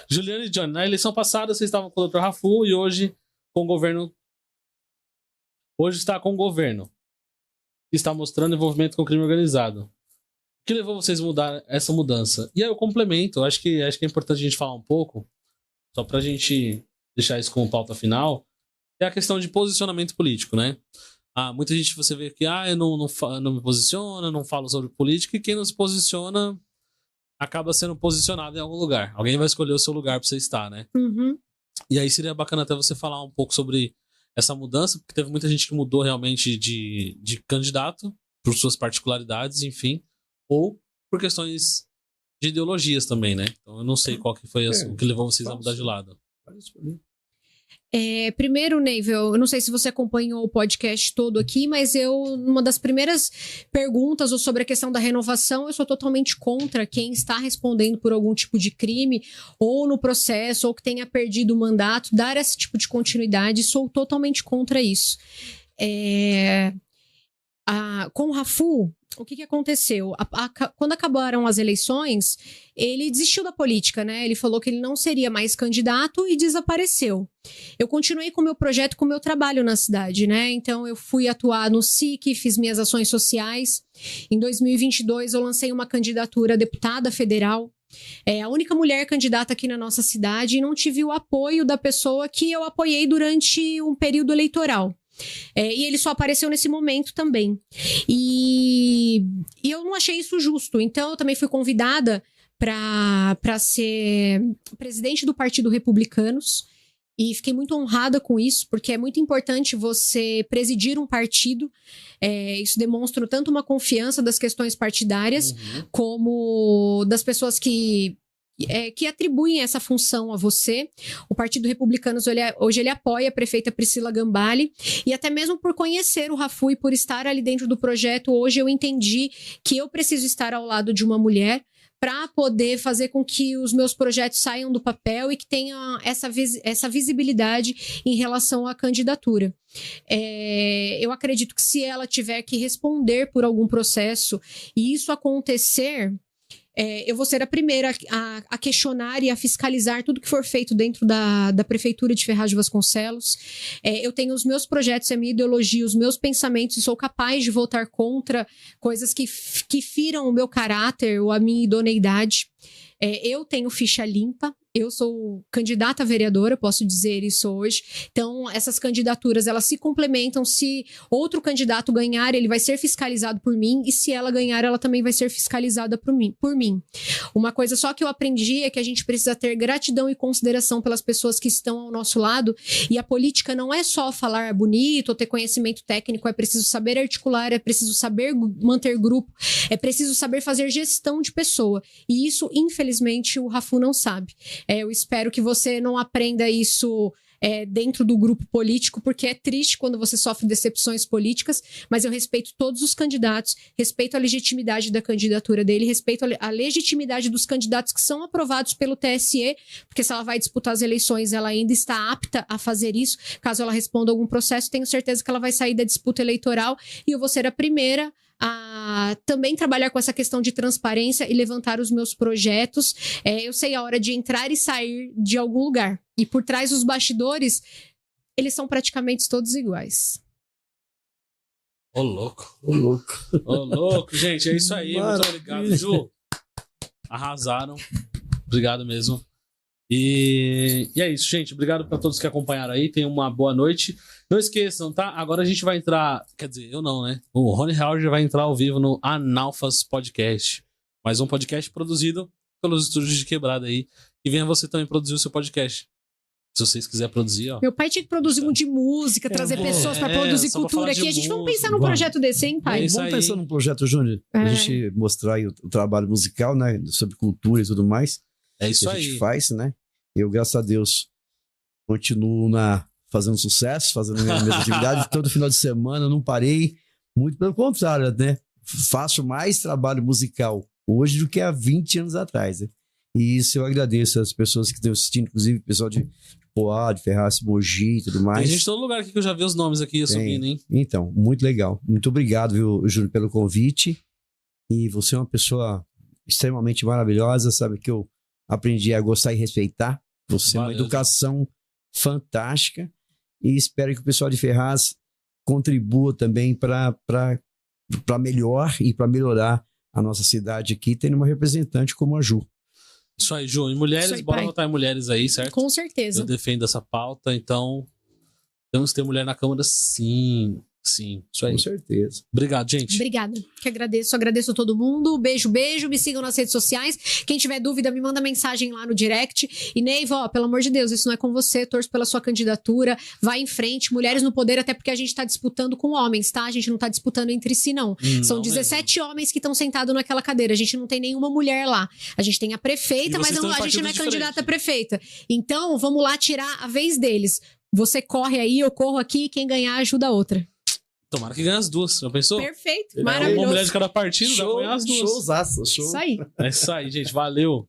Speaker 1: Juliane e John. Na eleição passada, vocês estavam com o Dr. Rafu e hoje com o governo... Hoje está com o governo. Está mostrando envolvimento com o crime organizado. O que levou vocês a mudar essa mudança? E aí eu complemento, acho que é importante a gente falar um pouco, só pra gente deixar isso como pauta final, é a questão de posicionamento político, né? Muita gente você vê que eu não me posiciono, não falo sobre política, e quem não se posiciona acaba sendo posicionado em algum lugar. Alguém vai escolher o seu lugar pra você estar, né?
Speaker 3: Uhum.
Speaker 1: E aí seria bacana até você falar um pouco sobre essa mudança, porque teve muita gente que mudou realmente de candidato por suas particularidades, enfim, ou por questões de ideologias também, né? Então eu não sei qual que foi o que levou vocês a mudar de lado.
Speaker 3: Primeiro, Neiva, eu não sei se você acompanhou o podcast todo aqui, mas uma das primeiras perguntas ou sobre a questão da renovação, eu sou totalmente contra quem está respondendo por algum tipo de crime, ou no processo, ou que tenha perdido o mandato, dar esse tipo de continuidade, sou totalmente contra isso. Com o Rafu, o que aconteceu? Quando acabaram as eleições, ele desistiu da política, né? Ele falou que ele não seria mais candidato e desapareceu. Eu continuei com o meu projeto, com o meu trabalho na cidade, né? Então, eu fui atuar no SIC, fiz minhas ações sociais. Em 2022, eu lancei uma candidatura a deputada federal. A única mulher candidata aqui na nossa cidade e não tive o apoio da pessoa que eu apoiei durante um período eleitoral. E ele só apareceu nesse momento também. E eu não achei isso justo. Então, eu também fui convidada para ser presidente do Partido Republicanos. E fiquei muito honrada com isso, porque é muito importante você presidir um partido. Isso demonstra tanto uma confiança das questões partidárias, como das pessoas que atribuem essa função a você. O Partido Republicano hoje ele apoia a prefeita Priscila Gambale, e até mesmo por conhecer o Rafu e por estar ali dentro do projeto, hoje eu entendi que eu preciso estar ao lado de uma mulher para poder fazer com que os meus projetos saiam do papel e que tenha essa visibilidade em relação à candidatura. Eu acredito que se ela tiver que responder por algum processo e isso acontecer, eu vou ser a primeira a questionar e a fiscalizar tudo que for feito dentro da Prefeitura de Ferraz de Vasconcelos. Eu tenho os meus projetos, a minha ideologia, os meus pensamentos, e sou capaz de votar contra coisas que firam o meu caráter ou a minha idoneidade. Eu tenho ficha limpa. Eu sou candidata a vereadora, posso dizer isso hoje. Então, essas candidaturas, elas se complementam. Se outro candidato ganhar, ele vai ser fiscalizado por mim. E se ela ganhar, ela também vai ser fiscalizada por mim. Uma coisa só que eu aprendi é que a gente precisa ter gratidão e consideração pelas pessoas que estão ao nosso lado. E a política não é só falar bonito ou ter conhecimento técnico. É preciso saber articular, é preciso saber manter grupo, é preciso saber fazer gestão de pessoa. E isso, infelizmente, o Rafu não sabe. Eu espero que você não aprenda isso dentro do grupo político, porque é triste quando você sofre decepções políticas, mas eu respeito todos os candidatos, respeito a legitimidade da candidatura dele, respeito a legitimidade dos candidatos que são aprovados pelo TSE, porque se ela vai disputar as eleições, ela ainda está apta a fazer isso. Caso ela responda algum processo, tenho certeza que ela vai sair da disputa eleitoral e eu vou ser a primeira a também trabalhar com essa questão de transparência e levantar os meus projetos. Eu sei a hora de entrar e sair de algum lugar. E por trás dos bastidores, eles são praticamente todos iguais.
Speaker 1: Ô, louco. Ô, louco. Gente, é isso aí. Muito obrigado, Ju. Arrasaram. Obrigado mesmo. E é isso, gente. Obrigado para todos que acompanharam aí. Tenham uma boa noite. Não esqueçam, tá? Agora a gente vai entrar... Quer dizer, eu não, né? O Rony Howard vai entrar ao vivo no Analfas Podcast. Mais um podcast produzido pelos estúdios de Quebrada aí. E venha você também produzir o seu podcast. Se vocês quiserem produzir, ó.
Speaker 3: Meu pai tinha que produzir um de música, trazer pessoas para produzir cultura aqui. A gente vamos pensar num projeto desse, hein, pai?
Speaker 2: Vamos pensar num projeto, Júnior. A gente mostrar aí o trabalho musical, né? Sobre cultura e tudo mais.
Speaker 1: É isso aí.
Speaker 2: Que a gente faz, né? Eu, graças a Deus, continuo fazendo sucesso, fazendo minhas atividades. Todo final de semana, não parei. Muito pelo contrário, né? Faço mais trabalho musical hoje do que há 20 anos atrás, né? E isso eu agradeço às pessoas que estão assistindo, inclusive o pessoal de Poá, de Ferraz, Mogi e tudo mais.
Speaker 1: Tem gente de todo lugar aqui que eu já vi os nomes aqui subindo, hein?
Speaker 2: Então, muito legal. Muito obrigado, viu, Júnior, pelo convite. E você é uma pessoa extremamente maravilhosa, sabe que eu aprendi a gostar e respeitar. Você é uma educação fantástica e espero que o pessoal de Ferraz contribua também para melhor e para melhorar a nossa cidade aqui, tendo uma representante como a Ju.
Speaker 1: Isso aí, Ju. E mulheres,
Speaker 3: aí,
Speaker 1: bora votar em mulheres aí, certo?
Speaker 3: Com certeza.
Speaker 1: Eu defendo essa pauta, então temos que ter mulher na Câmara, sim. Sim, isso aí.
Speaker 2: Com certeza.
Speaker 1: Obrigado, gente.
Speaker 3: Obrigada. Que agradeço a todo mundo. Beijo. Me sigam nas redes sociais. Quem tiver dúvida, me manda mensagem lá no direct. E Neiva, pelo amor de Deus, isso não é com você. Torço pela sua candidatura. Vai em frente. Mulheres no poder, até porque a gente tá disputando com homens, tá? A gente não tá disputando entre si, não. São 17 homens que estão sentados naquela cadeira. A gente não tem nenhuma mulher lá. A gente tem a prefeita, mas a gente não é candidata a prefeita. Então, vamos lá tirar a vez deles. Você corre aí, eu corro aqui, quem ganhar ajuda a outra.
Speaker 1: Tomara que ganhe as duas. Já pensou?
Speaker 3: Perfeito,
Speaker 1: Uma mulher
Speaker 3: maravilhoso.
Speaker 1: de cada partido, dá pra ganhar as duas.
Speaker 2: Showzaço, show.
Speaker 3: Isso aí.
Speaker 1: É isso aí, gente. Valeu.